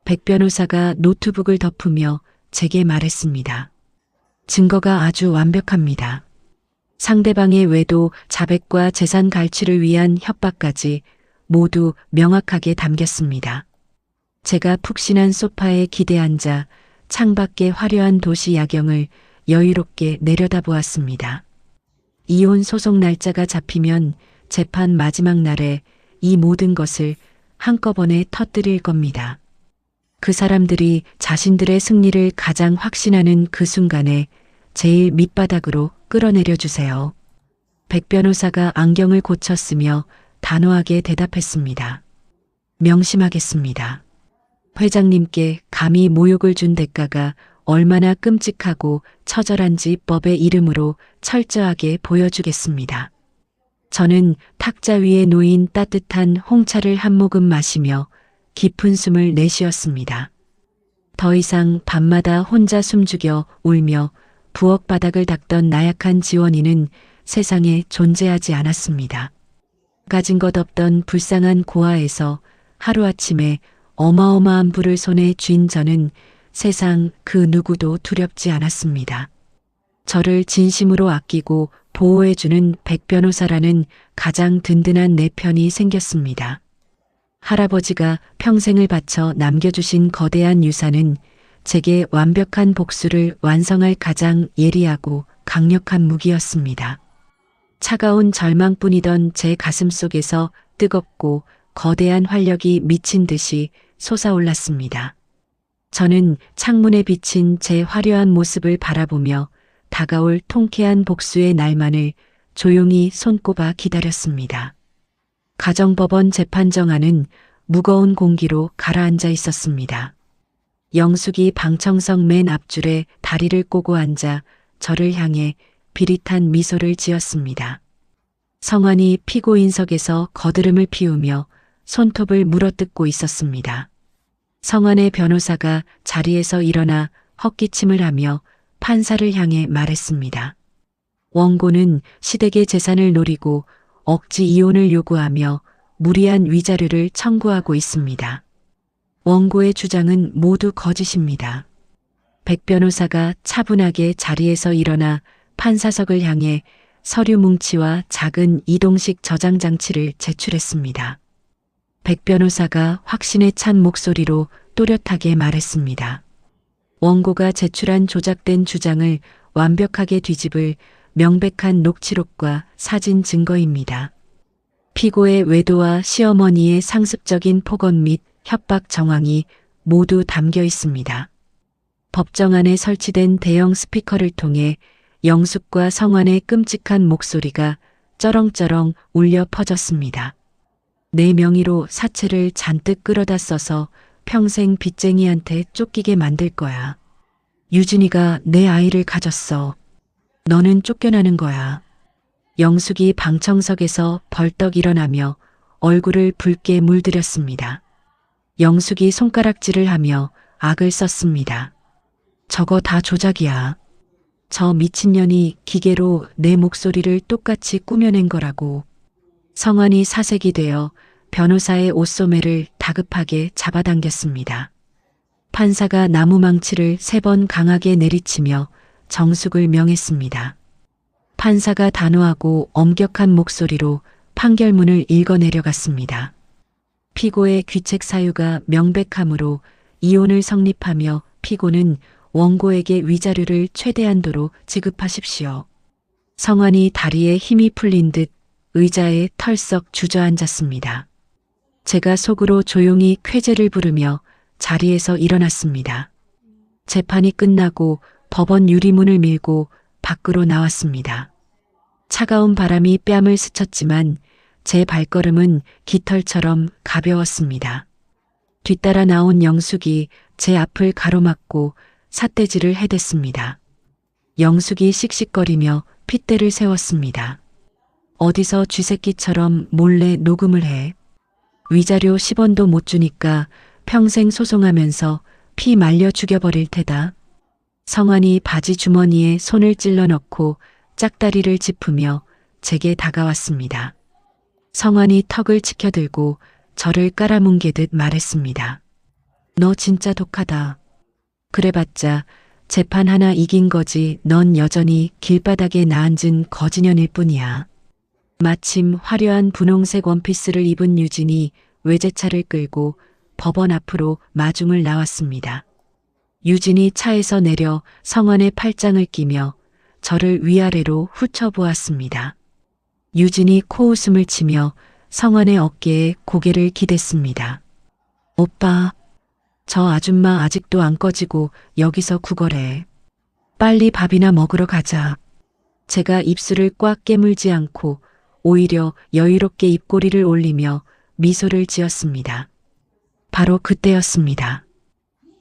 백 변호사가 노트북을 덮으며 제게 말했습니다. 증거가 아주 완벽합니다. 상대방의 외도, 자백과 재산 갈취를 위한 협박까지 모두 명확하게 담겼습니다. 제가 푹신한 소파에 기대앉아 창밖의 화려한 도시 야경을 여유롭게 내려다보았습니다. 이혼 소송 날짜가 잡히면 재판 마지막 날에 이 모든 것을 한꺼번에 터뜨릴 겁니다. 그 사람들이 자신들의 승리를 가장 확신하는 그 순간에 제일 밑바닥으로 끌어내려 주세요. 백 변호사가 안경을 고쳤으며 단호하게 대답했습니다. 명심하겠습니다. 회장님께 감히 모욕을 준 대가가 얼마나 끔찍하고 처절한지 법의 이름으로 철저하게 보여주겠습니다. 저는 탁자 위에 놓인 따뜻한 홍차를 한 모금 마시며 깊은 숨을 내쉬었습니다. 더 이상 밤마다 혼자 숨죽여 울며 부엌 바닥을 닦던 나약한 지원이는 세상에 존재하지 않았습니다. 가진 것 없던 불쌍한 고아에서 하루아침에 어마어마한 불을 손에 쥔 저는 세상 그 누구도 두렵지 않았습니다. 저를 진심으로 아끼고 보호해주는 백 변호사라는 가장 든든한 내 편이 생겼습니다. 할아버지가 평생을 바쳐 남겨주신 거대한 유산은 제게 완벽한 복수를 완성할 가장 예리하고 강력한 무기였습니다. 차가운 절망뿐이던 제 가슴 속에서 뜨겁고 거대한 활력이 미친 듯이 솟아올랐습니다. 저는 창문에 비친 제 화려한 모습을 바라보며 다가올 통쾌한 복수의 날만을 조용히 손꼽아 기다렸습니다. 가정법원 재판정 안은 무거운 공기로 가라앉아 있었습니다. 영숙이 방청석 맨 앞줄에 다리를 꼬고 앉아 저를 향해 비릿한 미소를 지었습니다. 성환이 피고인석에서 거드름을 피우며 손톱을 물어뜯고 있었습니다. 성환의 변호사가 자리에서 일어나 헛기침을 하며 판사를 향해 말했습니다. 원고는 시댁의 재산을 노리고 억지 이혼을 요구하며 무리한 위자료를 청구하고 있습니다. 원고의 주장은 모두 거짓입니다. 백 변호사가 차분하게 자리에서 일어나 판사석을 향해 서류 뭉치와 작은 이동식 저장 장치를 제출했습니다. 백 변호사가 확신에 찬 목소리로 또렷하게 말했습니다. 원고가 제출한 조작된 주장을 완벽하게 뒤집을 명백한 녹취록과 사진 증거입니다. 피고의 외도와 시어머니의 상습적인 폭언 및 협박 정황이 모두 담겨 있습니다. 법정 안에 설치된 대형 스피커를 통해 영숙과 성환의 끔찍한 목소리가 쩌렁쩌렁 울려 퍼졌습니다. 내 명의로 사채를 잔뜩 끌어다 써서 평생 빚쟁이한테 쫓기게 만들 거야. 유진이가 내 아이를 가졌어. 너는 쫓겨나는 거야. 영숙이 방청석에서 벌떡 일어나며 얼굴을 붉게 물들였습니다. 영숙이 손가락질을 하며 악을 썼습니다. 저거 다 조작이야. 저 미친년이 기계로 내 목소리를 똑같이 꾸며낸 거라고. 성환이 사색이 되어 변호사의 옷소매를 다급하게 잡아당겼습니다. 판사가 나무망치를 3번 강하게 내리치며 정숙을 명했습니다. 판사가 단호하고 엄격한 목소리로 판결문을 읽어내려갔습니다. 피고의 귀책 사유가 명백하므로 이혼을 성립하며 피고는 원고에게 위자료를 최대한도로 지급하십시오. 성환이 다리에 힘이 풀린 듯 의자에 털썩 주저앉았습니다. 제가 속으로 조용히 쾌재를 부르며 자리에서 일어났습니다. 재판이 끝나고 법원 유리문을 밀고 밖으로 나왔습니다. 차가운 바람이 뺨을 스쳤지만 제 발걸음은 깃털처럼 가벼웠습니다. 뒤따라 나온 영숙이 제 앞을 가로막고 삿대질을 해댔습니다. 영숙이 씩씩거리며 핏대를 세웠습니다. 어디서 쥐새끼처럼 몰래 녹음을 해. 위자료 10원도 못 주니까 평생 소송하면서 피 말려 죽여버릴 테다. 성환이 바지 주머니에 손을 찔러 넣고 짝다리를 짚으며 제게 다가왔습니다. 성환이 턱을 치켜들고 저를 깔아뭉개듯 말했습니다. 너 진짜 독하다. 그래봤자 재판 하나 이긴 거지 넌 여전히 길바닥에 나앉은 거지년일 뿐이야. 마침 화려한 분홍색 원피스를 입은 유진이 외제차를 끌고 법원 앞으로 마중을 나왔습니다. 유진이 차에서 내려 성환의 팔짱을 끼며 저를 위아래로 훑어보았습니다. 유진이 코웃음을 치며 성환의 어깨에 고개를 기댔습니다. 오빠, 저 아줌마 아직도 안 꺼지고 여기서 구걸해. 빨리 밥이나 먹으러 가자. 제가 입술을 꽉 깨물지 않고 오히려 여유롭게 입꼬리를 올리며 미소를 지었습니다. 바로 그때였습니다.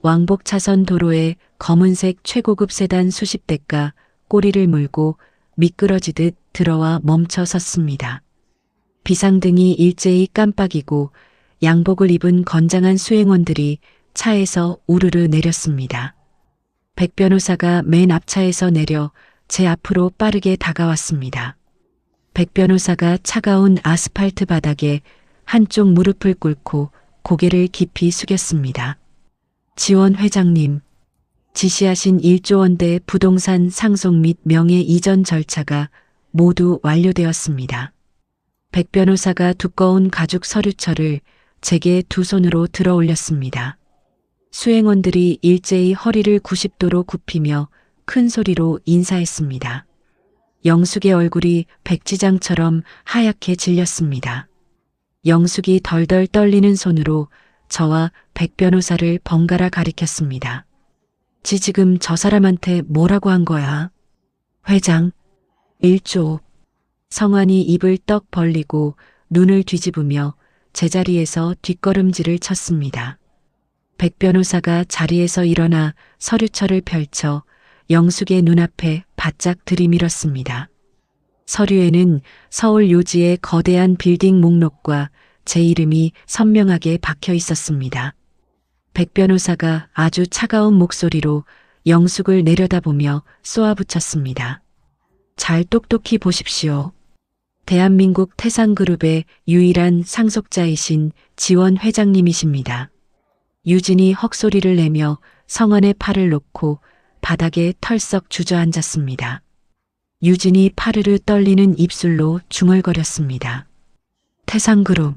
왕복 차선 도로에 검은색 최고급 세단 수십 대가 꼬리를 물고 미끄러지듯 들어와 멈춰 섰습니다. 비상등이 일제히 깜빡이고 양복을 입은 건장한 수행원들이 차에서 우르르 내렸습니다. 백 변호사가 맨 앞차에서 내려 제 앞으로 빠르게 다가왔습니다. 백 변호사가 차가운 아스팔트 바닥에 한쪽 무릎을 꿇고 고개를 깊이 숙였습니다. 지원 회장님, 지시하신 1조 원대 부동산 상속 및 명예 이전 절차가 모두 완료되었습니다. 백 변호사가 두꺼운 가죽 서류철을 제게 두 손으로 들어 올렸습니다. 수행원들이 일제히 허리를 90도로 굽히며 큰 소리로 인사했습니다. 영숙의 얼굴이 백지장처럼 하얗게 질렸습니다. 영숙이 덜덜 떨리는 손으로 저와 백 변호사를 번갈아 가리켰습니다. 지금 저 사람한테 뭐라고 한 거야? 회장, 1조. 성환이 입을 떡 벌리고 눈을 뒤집으며 제자리에서 뒷걸음질을 쳤습니다. 백 변호사가 자리에서 일어나 서류철을 펼쳐 영숙의 눈앞에 바짝 들이밀었습니다. 서류에는 서울 요지의 거대한 빌딩 목록과 제 이름이 선명하게 박혀 있었습니다. 백 변호사가 아주 차가운 목소리로 영숙을 내려다보며 쏘아붙였습니다. 잘 똑똑히 보십시오. 대한민국 태산그룹의 유일한 상속자이신 지원 회장님이십니다. 유진이 헉소리를 내며 성환의 팔을 놓고 바닥에 털썩 주저앉았습니다. 유진이 파르르 떨리는 입술로 중얼거렸습니다. 태산그룹.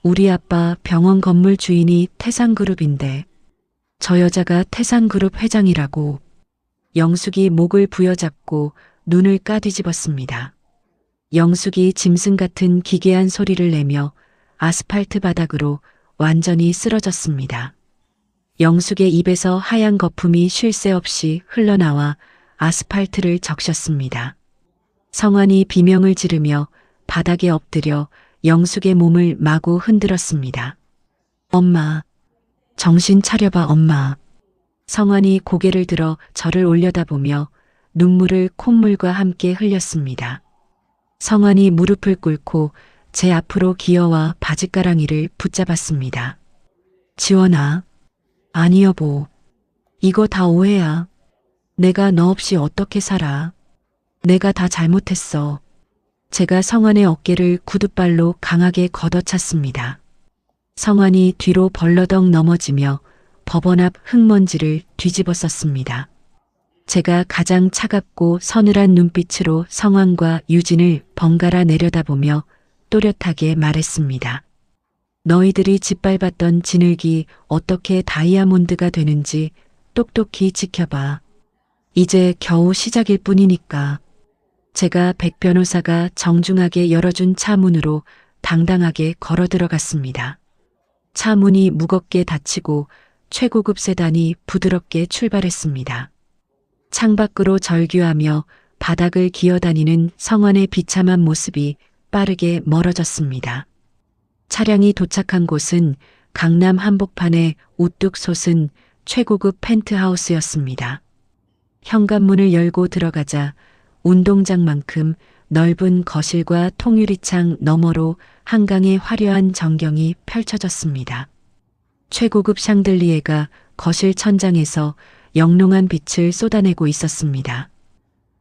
우리 아빠 병원 건물 주인이 태산그룹인데 저 여자가 태산그룹 회장이라고. 영숙이 목을 부여잡고 눈을 까뒤집었습니다. 영숙이 짐승 같은 기괴한 소리를 내며 아스팔트 바닥으로 완전히 쓰러졌습니다. 영숙의 입에서 하얀 거품이 쉴 새 없이 흘러나와 아스팔트를 적셨습니다. 성환이 비명을 지르며 바닥에 엎드려 영숙의 몸을 마구 흔들었습니다. 엄마, 정신 차려봐 엄마. 성환이 고개를 들어 저를 올려다보며 눈물을 콧물과 함께 흘렸습니다. 성환이 무릎을 꿇고 제 앞으로 기어와 바짓가랑이를 붙잡았습니다. 지원아, 아니 여보, 이거 다 오해야. 내가 너 없이 어떻게 살아. 내가 다 잘못했어. 제가 성환의 어깨를 구둣발로 강하게 걷어찼습니다. 성환이 뒤로 벌러덩 넘어지며 법원 앞 흙먼지를 뒤집어 썼습니다. 제가 가장 차갑고 서늘한 눈빛으로 성환과 유진을 번갈아 내려다보며 또렷하게 말했습니다. 너희들이 짓밟았던 진흙이 어떻게 다이아몬드가 되는지 똑똑히 지켜봐. 이제 겨우 시작일 뿐이니까. 제가 백 변호사가 정중하게 열어준 차 문으로 당당하게 걸어 들어갔습니다. 차 문이 무겁게 닫히고 최고급 세단이 부드럽게 출발했습니다. 창밖으로 절규하며 바닥을 기어다니는 성원의 비참한 모습이 빠르게 멀어졌습니다. 차량이 도착한 곳은 강남 한복판에 우뚝 솟은 최고급 펜트하우스였습니다. 현관문을 열고 들어가자 운동장만큼 넓은 거실과 통유리창 너머로 한강의 화려한 전경이 펼쳐졌습니다. 최고급 샹들리에가 거실 천장에서 영롱한 빛을 쏟아내고 있었습니다.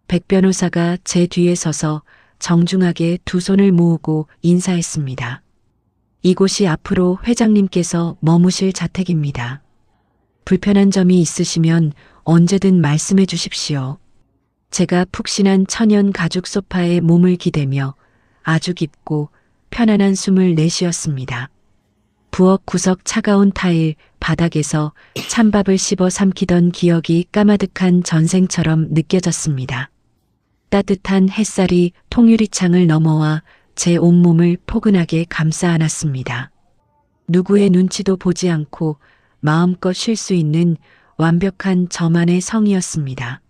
백 변호사가 제 뒤에 서서 정중하게 두 손을 모으고 인사했습니다. 이곳이 앞으로 회장님께서 머무실 자택입니다. 불편한 점이 있으시면 언제든 말씀해 주십시오. 제가 푹신한 천연 가죽 소파에 몸을 기대며 아주 깊고 편안한 숨을 내쉬었습니다. 부엌 구석 차가운 타일 바닥에서 찬밥을 씹어 삼키던 기억이 까마득한 전생처럼 느껴졌습니다. 따뜻한 햇살이 통유리창을 넘어와 제 온몸을 포근하게 감싸 안았습니다. 누구의 눈치도 보지 않고 마음껏 쉴 수 있는 완벽한 저만의 성이었습니다.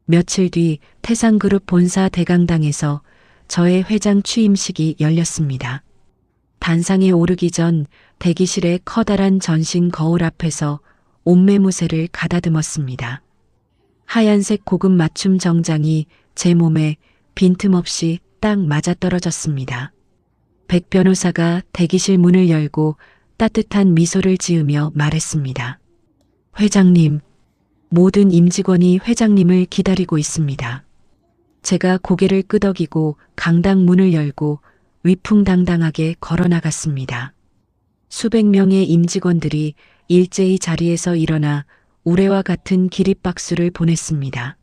며칠 뒤 태산그룹 본사 대강당에서 저의 회장 취임식이 열렸습니다. 단상에 오르기 전 대기실의 커다란 전신 거울 앞에서 옷매무새를 가다듬었습니다. 하얀색 고급 맞춤 정장이 제 몸에 빈틈없이 딱 맞아떨어졌습니다. 백 변호사가 대기실 문을 열고 따뜻한 미소를 지으며 말했습니다. 회장님, 모든 임직원이 회장님을 기다리고 있습니다. 제가 고개를 끄덕이고 강당 문을 열고 위풍당당하게 걸어 나갔습니다. 수백 명의 임직원들이 일제히 자리에서 일어나 우레와 같은 기립박수를 보냈습니다.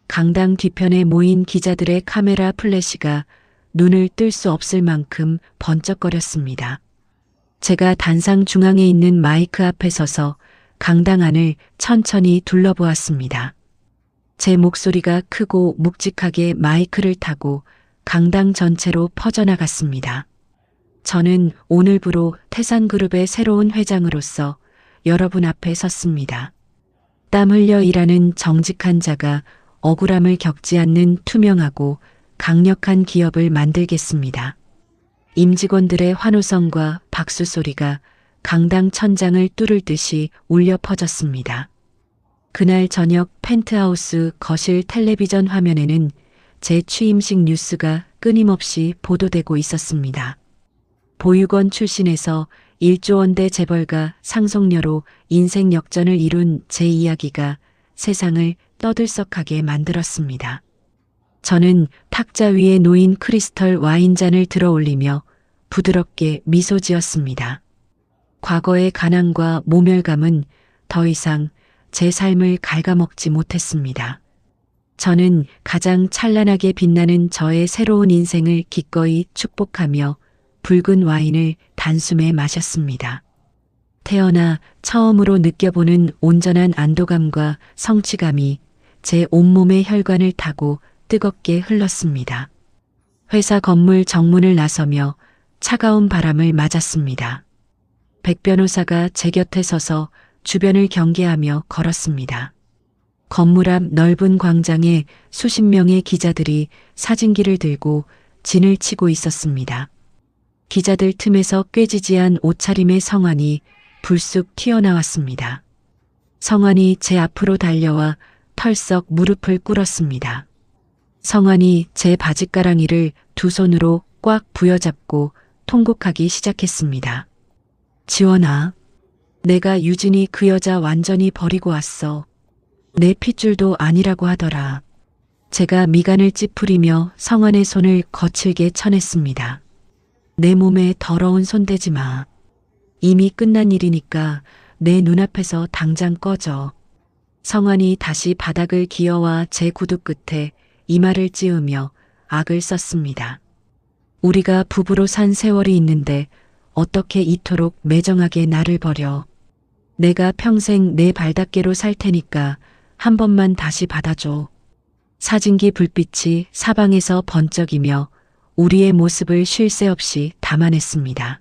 강당 뒤편에 모인 기자들의 카메라 플래시가 눈을 뜰 수 없을 만큼 번쩍거렸습니다. 제가 단상 중앙에 있는 마이크 앞에 서서 강당 안을 천천히 둘러보았습니다. 제 목소리가 크고 묵직하게 마이크를 타고 강당 전체로 퍼져나갔습니다. 저는 오늘부로 태산그룹의 새로운 회장으로서 여러분 앞에 섰습니다. 땀 흘려 일하는 정직한 자가 억울함을 겪지 않는 투명하고 강력한 기업을 만들겠습니다. 임직원들의 환호성과 박수 소리가 강당 천장을 뚫을 듯이 울려 퍼졌습니다. 그날 저녁 펜트하우스 거실 텔레비전 화면에는 제 취임식 뉴스가 끊임없이 보도되고 있었습니다. 보육원 출신에서 1조 원대 재벌가 상속녀로 인생 역전을 이룬 제 이야기가 세상을 떠들썩하게 만들었습니다. 저는 탁자 위에 놓인 크리스털 와인잔을 들어 올리며 부드럽게 미소 지었습니다. 과거의 가난과 모멸감은 더 이상 제 삶을 갉아먹지 못했습니다. 저는 가장 찬란하게 빛나는 저의 새로운 인생을 기꺼이 축복하며 붉은 와인을 단숨에 마셨습니다. 태어나 처음으로 느껴보는 온전한 안도감과 성취감이 제 온몸의 혈관을 타고 뜨겁게 흘렀습니다. 회사 건물 정문을 나서며 차가운 바람을 맞았습니다. 백 변호사가 제 곁에 서서 주변을 경계하며 걸었습니다. 건물 앞 넓은 광장에 수십 명의 기자들이 사진기를 들고 진을 치고 있었습니다. 기자들 틈에서 꾀지지한 옷차림의 성환이 불쑥 튀어나왔습니다. 성환이 제 앞으로 달려와 털썩 무릎을 꿇었습니다. 성환이 제 바짓가랑이를 두 손으로 꽉 부여잡고 통곡하기 시작했습니다. 지원아, 내가 유진이 그 여자 완전히 버리고 왔어. 내 핏줄도 아니라고 하더라. 제가 미간을 찌푸리며 성환의 손을 거칠게 쳐냈습니다. 내 몸에 더러운 손 대지 마. 이미 끝난 일이니까 내 눈앞에서 당장 꺼져. 성환이 다시 바닥을 기어와 제 구두 끝에 이마를 찌으며 악을 썼습니다. 우리가 부부로 산 세월이 있는데 어떻게 이토록 매정하게 나를 버려. 내가 평생 내 발닦개로 살 테니까 한 번만 다시 받아줘. 사진기 불빛이 사방에서 번쩍이며 우리의 모습을 쉴 새 없이 담아냈습니다.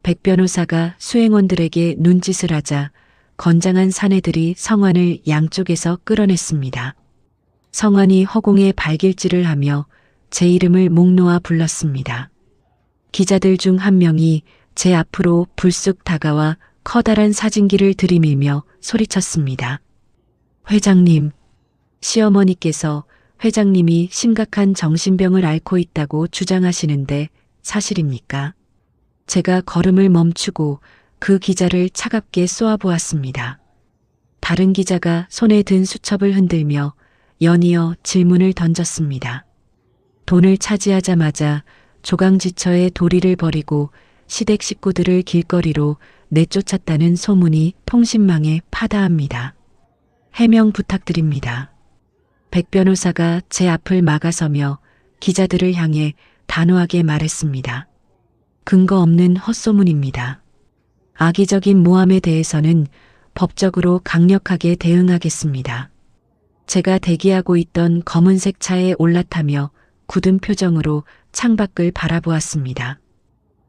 백 변호사가 수행원들에게 눈짓을 하자 건장한 사내들이 성환을 양쪽에서 끌어냈습니다. 성환이 허공에 발길질을 하며 제 이름을 목 놓아 불렀습니다. 기자들 중 한 명이 제 앞으로 불쑥 다가와 커다란 사진기를 들이밀며 소리쳤습니다. 회장님, 시어머니께서 회장님이 심각한 정신병을 앓고 있다고 주장하시는데 사실입니까? 제가 걸음을 멈추고 그 기자를 차갑게 쏘아보았습니다. 다른 기자가 손에 든 수첩을 흔들며 연이어 질문을 던졌습니다. 돈을 차지하자마자 조강지처에 도리를 버리고 시댁 식구들을 길거리로 내쫓았다는 소문이 통신망에 파다합니다. 해명 부탁드립니다. 백 변호사가 제 앞을 막아서며 기자들을 향해 단호하게 말했습니다. 근거 없는 헛소문입니다. 악의적인 모함에 대해서는 법적으로 강력하게 대응하겠습니다. 제가 대기하고 있던 검은색 차에 올라타며 굳은 표정으로 창밖을 바라보았습니다.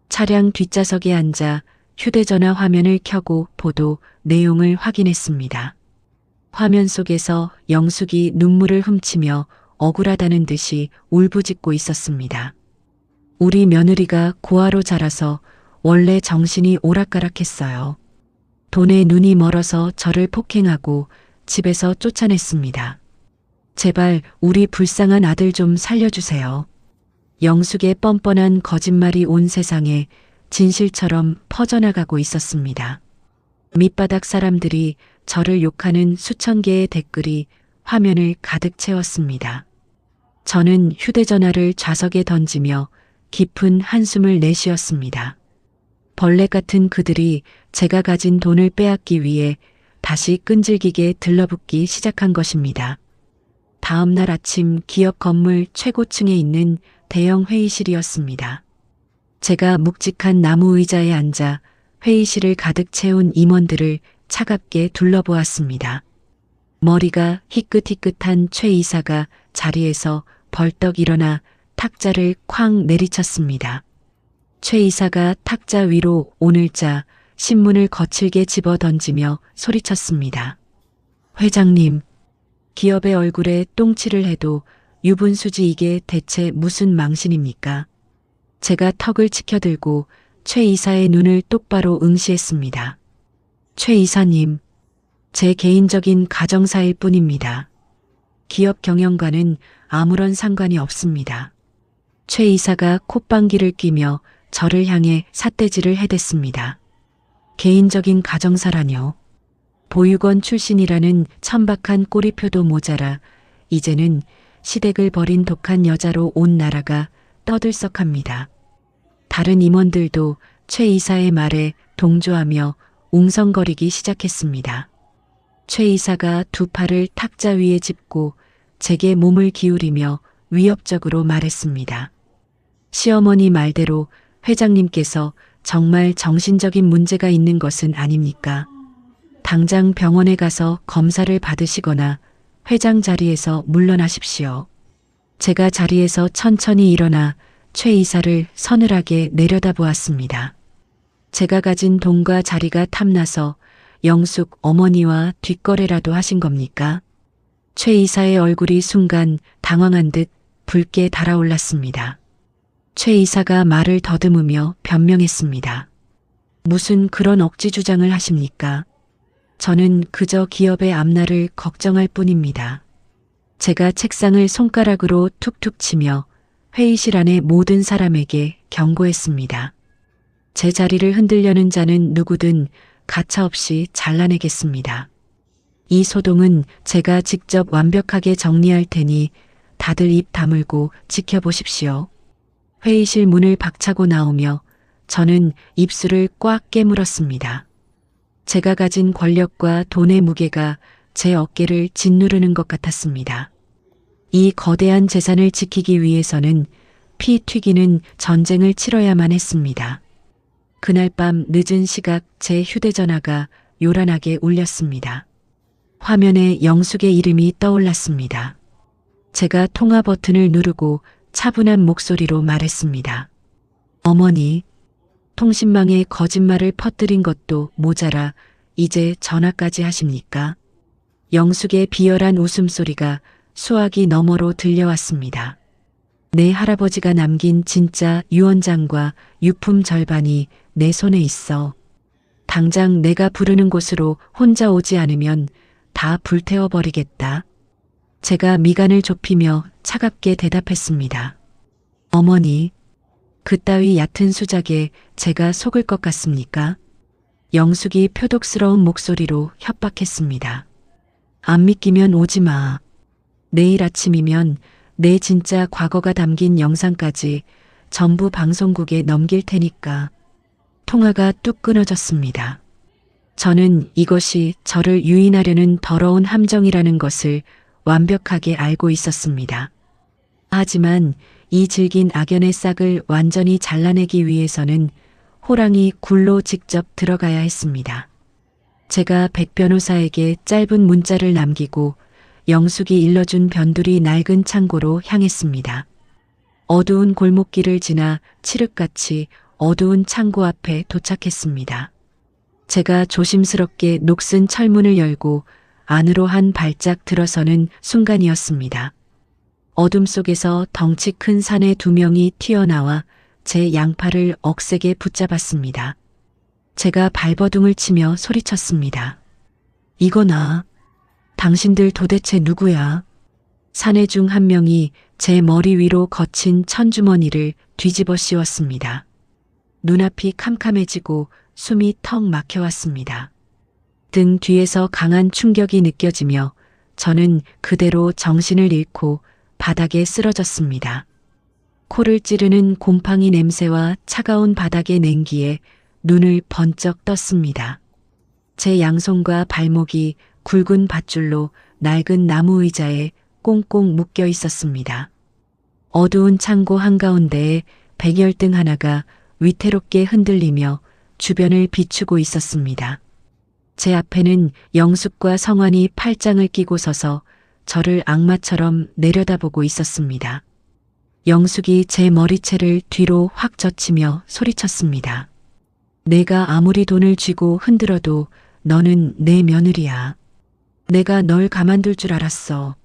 차량 뒷좌석에 앉아 휴대전화 화면을 켜고 보도 내용을 확인했습니다. 화면 속에서 영숙이 눈물을 훔치며 억울하다는 듯이 울부짖고 있었습니다. 우리 며느리가 고아로 자라서 원래 정신이 오락가락했어요. 돈에 눈이 멀어서 저를 폭행하고 집에서 쫓아냈습니다. 제발 우리 불쌍한 아들 좀 살려주세요. 영숙의 뻔뻔한 거짓말이 온 세상에 진실처럼 퍼져나가고 있었습니다. 밑바닥 사람들이 저를 욕하는 수천 개의 댓글이 화면을 가득 채웠습니다. 저는 휴대전화를 좌석에 던지며 깊은 한숨을 내쉬었습니다. 벌레 같은 그들이 제가 가진 돈을 빼앗기 위해 다시 끈질기게 들러붙기 시작한 것입니다. 다음 날 아침 기업 건물 최고층에 있는 대형 회의실이었습니다. 제가 묵직한 나무 의자에 앉아 회의실을 가득 채운 임원들을 차갑게 둘러보았습니다. 머리가 희끗희끗한 최 이사가 자리에서 벌떡 일어나 탁자를 쾅 내리쳤습니다. 최 이사가 탁자 위로 오늘자 신문을 거칠게 집어 던지며 소리쳤습니다. 회장님, 기업의 얼굴에 똥칠을 해도 유분수지 이게 대체 무슨 망신입니까? 제가 턱을 치켜들고 최 이사의 눈을 똑바로 응시했습니다. 최 이사님, 제 개인적인 가정사일 뿐입니다. 기업 경영과는 아무런 상관이 없습니다. 최 이사가 콧방귀를 뀌며 저를 향해 삿대질을 해댔습니다. 개인적인 가정사라뇨. 보육원 출신이라는 천박한 꼬리표도 모자라 이제는 시댁을 버린 독한 여자로 온 나라가 떠들썩합니다. 다른 임원들도 최 이사의 말에 동조하며 웅성거리기 시작했습니다. 최 이사가 두 팔을 탁자 위에 짚고 제게 몸을 기울이며 위협적으로 말했습니다. 시어머니 말대로 회장님께서 정말 정신적인 문제가 있는 것은 아닙니까? 당장 병원에 가서 검사를 받으시거나 회장 자리에서 물러나십시오. 제가 자리에서 천천히 일어나 최 이사를 서늘하게 내려다보았습니다. 제가 가진 돈과 자리가 탐나서 영숙 어머니와 뒷거래라도 하신 겁니까? 최 이사의 얼굴이 순간 당황한 듯 붉게 달아올랐습니다. 최 이사가 말을 더듬으며 변명했습니다. 무슨 그런 억지 주장을 하십니까? 저는 그저 기업의 앞날을 걱정할 뿐입니다. 제가 책상을 손가락으로 툭툭 치며 회의실 안의 모든 사람에게 경고했습니다. 제 자리를 흔들려는 자는 누구든 가차없이 잘라내겠습니다. 이 소동은 제가 직접 완벽하게 정리할 테니 다들 입 다물고 지켜보십시오. 회의실 문을 박차고 나오며 저는 입술을 꽉 깨물었습니다. 제가 가진 권력과 돈의 무게가 제 어깨를 짓누르는 것 같았습니다. 이 거대한 재산을 지키기 위해서는 피 튀기는 전쟁을 치러야만 했습니다. 그날 밤 늦은 시각 제 휴대전화가 요란하게 울렸습니다. 화면에 영숙의 이름이 떠올랐습니다. 제가 통화 버튼을 누르고 차분한 목소리로 말했습니다. 어머니, 통신망에 거짓말을 퍼뜨린 것도 모자라 이제 전화까지 하십니까? 영숙의 비열한 웃음소리가 수화기 너머로 들려왔습니다. 내 할아버지가 남긴 진짜 유언장과 유품 절반이 내 손에 있어. 당장 내가 부르는 곳으로 혼자 오지 않으면 다 불태워버리겠다. 제가 미간을 좁히며 차갑게 대답했습니다. 어머니, 그따위 얕은 수작에 제가 속을 것 같습니까? 영숙이 표독스러운 목소리로 협박했습니다. 안 믿기면 오지 마. 내일 아침이면 내 진짜 과거가 담긴 영상까지 전부 방송국에 넘길 테니까. 통화가 뚝 끊어졌습니다. 저는 이것이 저를 유인하려는 더러운 함정이라는 것을 완벽하게 알고 있었습니다. 하지만 이 질긴 악연의 싹을 완전히 잘라내기 위해서는 호랑이 굴로 직접 들어가야 했습니다. 제가 백 변호사에게 짧은 문자를 남기고 영숙이 일러준 변두리 낡은 창고로 향했습니다. 어두운 골목길을 지나 칠흑같이 어두운 창고 앞에 도착했습니다. 제가 조심스럽게 녹슨 철문을 열고 안으로 한 발짝 들어서는 순간이었습니다. 어둠 속에서 덩치 큰 사내 두 명이 튀어나와 제 양팔을 억세게 붙잡았습니다. 제가 발버둥을 치며 소리쳤습니다. 이거나, 당신들 도대체 누구야? 사내 중 한 명이 제 머리 위로 거친 천주머니를 뒤집어 씌웠습니다. 눈앞이 캄캄해지고 숨이 턱 막혀왔습니다. 등 뒤에서 강한 충격이 느껴지며 저는 그대로 정신을 잃고 바닥에 쓰러졌습니다. 코를 찌르는 곰팡이 냄새와 차가운 바닥의 냉기에 눈을 번쩍 떴습니다. 제 양손과 발목이 굵은 밧줄로 낡은 나무 의자에 꽁꽁 묶여 있었습니다. 어두운 창고 한가운데에 백열등 하나가 위태롭게 흔들리며 주변을 비추고 있었습니다. 제 앞에는 영숙과 성환이 팔짱을 끼고 서서 저를 악마처럼 내려다보고 있었습니다. 영숙이 제 머리채를 뒤로 확 젖히며 소리쳤습니다. 내가 아무리 돈을 쥐고 흔들어도 너는 내 며느리야. 내가 널 가만둘 줄 알았어.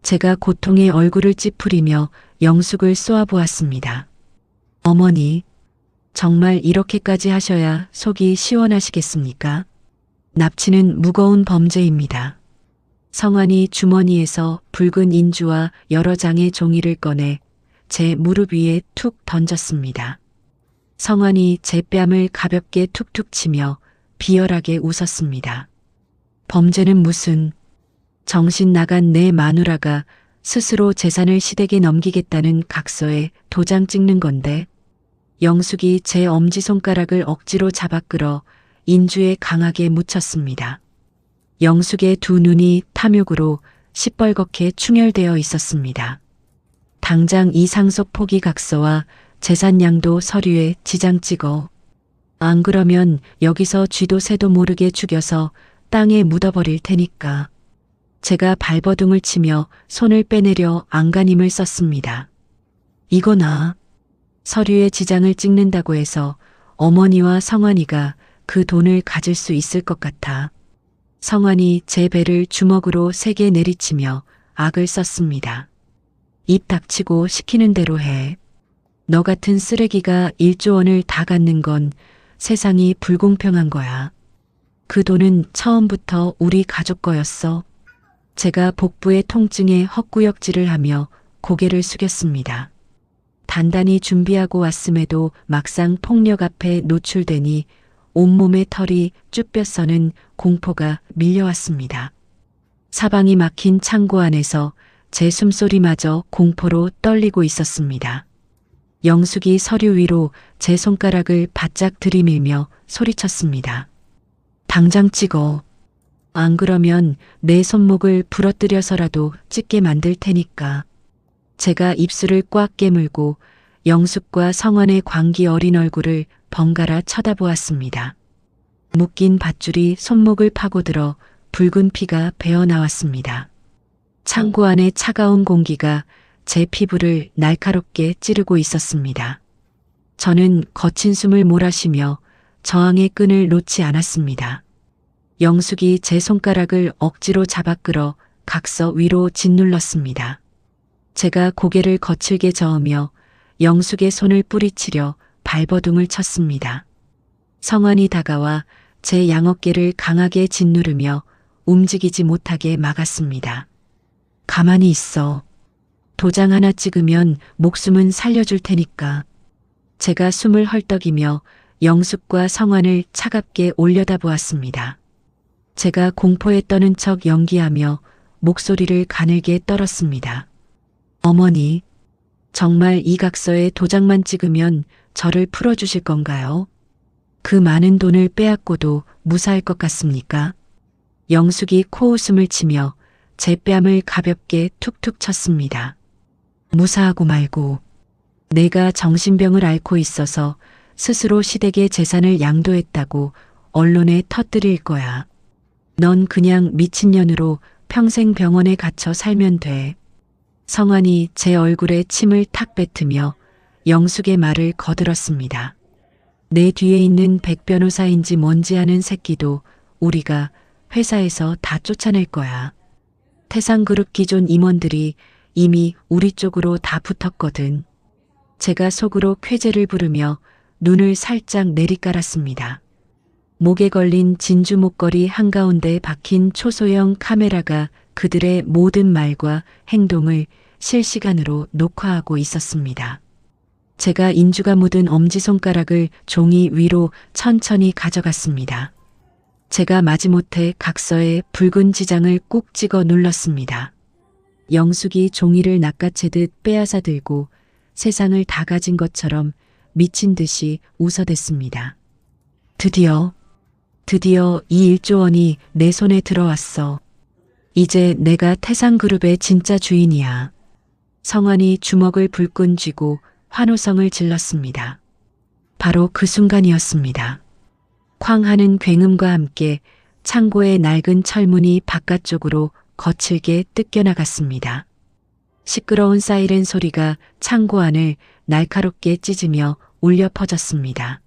제가 고통에 얼굴을 찌푸리며 영숙을 쏘아보았습니다. 어머니, 정말 이렇게까지 하셔야 속이 시원하시겠습니까? 납치는 무거운 범죄입니다. 성환이 주머니에서 붉은 인주와 여러 장의 종이를 꺼내 제 무릎 위에 툭 던졌습니다. 성환이 제 뺨을 가볍게 툭툭 치며 비열하게 웃었습니다. 범죄는 무슨, 정신 나간 내 마누라가 스스로 재산을 시댁에 넘기겠다는 각서에 도장 찍는 건데, 영숙이 제 엄지손가락을 억지로 잡아 끌어 인주에 강하게 묻혔습니다. 영숙의 두 눈이 탐욕으로 시뻘겋게 충혈되어 있었습니다. 당장 이 상속 포기 각서와 재산양도 서류에 지장 찍어. 안 그러면 여기서 쥐도 새도 모르게 죽여서 땅에 묻어버릴 테니까. 제가 발버둥을 치며 손을 빼내려 안간힘을 썼습니다. 이거나, 서류에 지장을 찍는다고 해서 어머니와 성환이가 그 돈을 가질 수 있을 것 같아. 성환이 제 배를 주먹으로 세게 내리치며 악을 썼습니다. 입 닥치고 시키는 대로 해. 너 같은 쓰레기가 1조 원을 다 갖는 건 세상이 불공평한 거야. 그 돈은 처음부터 우리 가족 거였어. 제가 복부의 통증에 헛구역질을 하며 고개를 숙였습니다. 단단히 준비하고 왔음에도 막상 폭력 앞에 노출되니 온몸의 털이 쭈뼛서는 공포가 밀려왔습니다. 사방이 막힌 창고 안에서 제 숨소리마저 공포로 떨리고 있었습니다. 영숙이 서류 위로 제 손가락을 바짝 들이밀며 소리쳤습니다. 당장 찍어. 안 그러면 내 손목을 부러뜨려서라도 찍게 만들 테니까. 제가 입술을 꽉 깨물고 영숙과 성환의 광기 어린 얼굴을 번갈아 쳐다보았습니다. 묶인 밧줄이 손목을 파고들어 붉은 피가 배어 나왔습니다. 창고 안의 차가운 공기가 제 피부를 날카롭게 찌르고 있었습니다. 저는 거친 숨을 몰아쉬며 저항의 끈을 놓지 않았습니다. 영숙이 제 손가락을 억지로 잡아 끌어 각서 위로 짓눌렀습니다. 제가 고개를 거칠게 저으며 영숙의 손을 뿌리치려 발버둥을 쳤습니다. 성환이 다가와 제 양어깨를 강하게 짓누르며 움직이지 못하게 막았습니다. 가만히 있어. 도장 하나 찍으면 목숨은 살려줄 테니까. 제가 숨을 헐떡이며 영숙과 성환을 차갑게 올려다보았습니다. 제가 공포에 떠는 척 연기하며 목소리를 가늘게 떨었습니다. 어머니, 정말 이 각서에 도장만 찍으면 저를 풀어주실 건가요? 그 많은 돈을 빼앗고도 무사할 것 같습니까? 영숙이 코웃음을 치며 제 뺨을 가볍게 툭툭 쳤습니다. 무사하고 말고 내가 정신병을 앓고 있어서 스스로 시댁의 재산을 양도했다고 언론에 터뜨릴 거야. 넌 그냥 미친년으로 평생 병원에 갇혀 살면 돼. 성환이 제 얼굴에 침을 탁 뱉으며 영숙의 말을 거들었습니다. 내 뒤에 있는 백 변호사인지 뭔지 아는 새끼도 우리가 회사에서 다 쫓아낼 거야. 태상그룹 기존 임원들이 이미 우리 쪽으로 다 붙었거든. 제가 속으로 쾌재를 부르며 눈을 살짝 내리깔았습니다. 목에 걸린 진주 목걸이 한가운데 박힌 초소형 카메라가 그들의 모든 말과 행동을 실시간으로 녹화하고 있었습니다. 제가 인주가 묻은 엄지손가락을 종이 위로 천천히 가져갔습니다. 제가 마지못해 각서에 붉은 지장을 꾹 찍어 눌렀습니다. 영숙이 종이를 낚아채듯 빼앗아 들고 세상을 다 가진 것처럼 미친 듯이 웃어댔습니다. 드디어 이 1조 원이 내 손에 들어왔어. 이제 내가 태상그룹의 진짜 주인이야. 성환이 주먹을 불끈 쥐고 환호성을 질렀습니다. 바로 그 순간이었습니다. 쾅 하는 굉음과 함께 창고의 낡은 철문이 바깥쪽으로 거칠게 뜯겨나갔습니다. 시끄러운 사이렌 소리가 창고 안을 날카롭게 찢으며 울려 퍼졌습니다.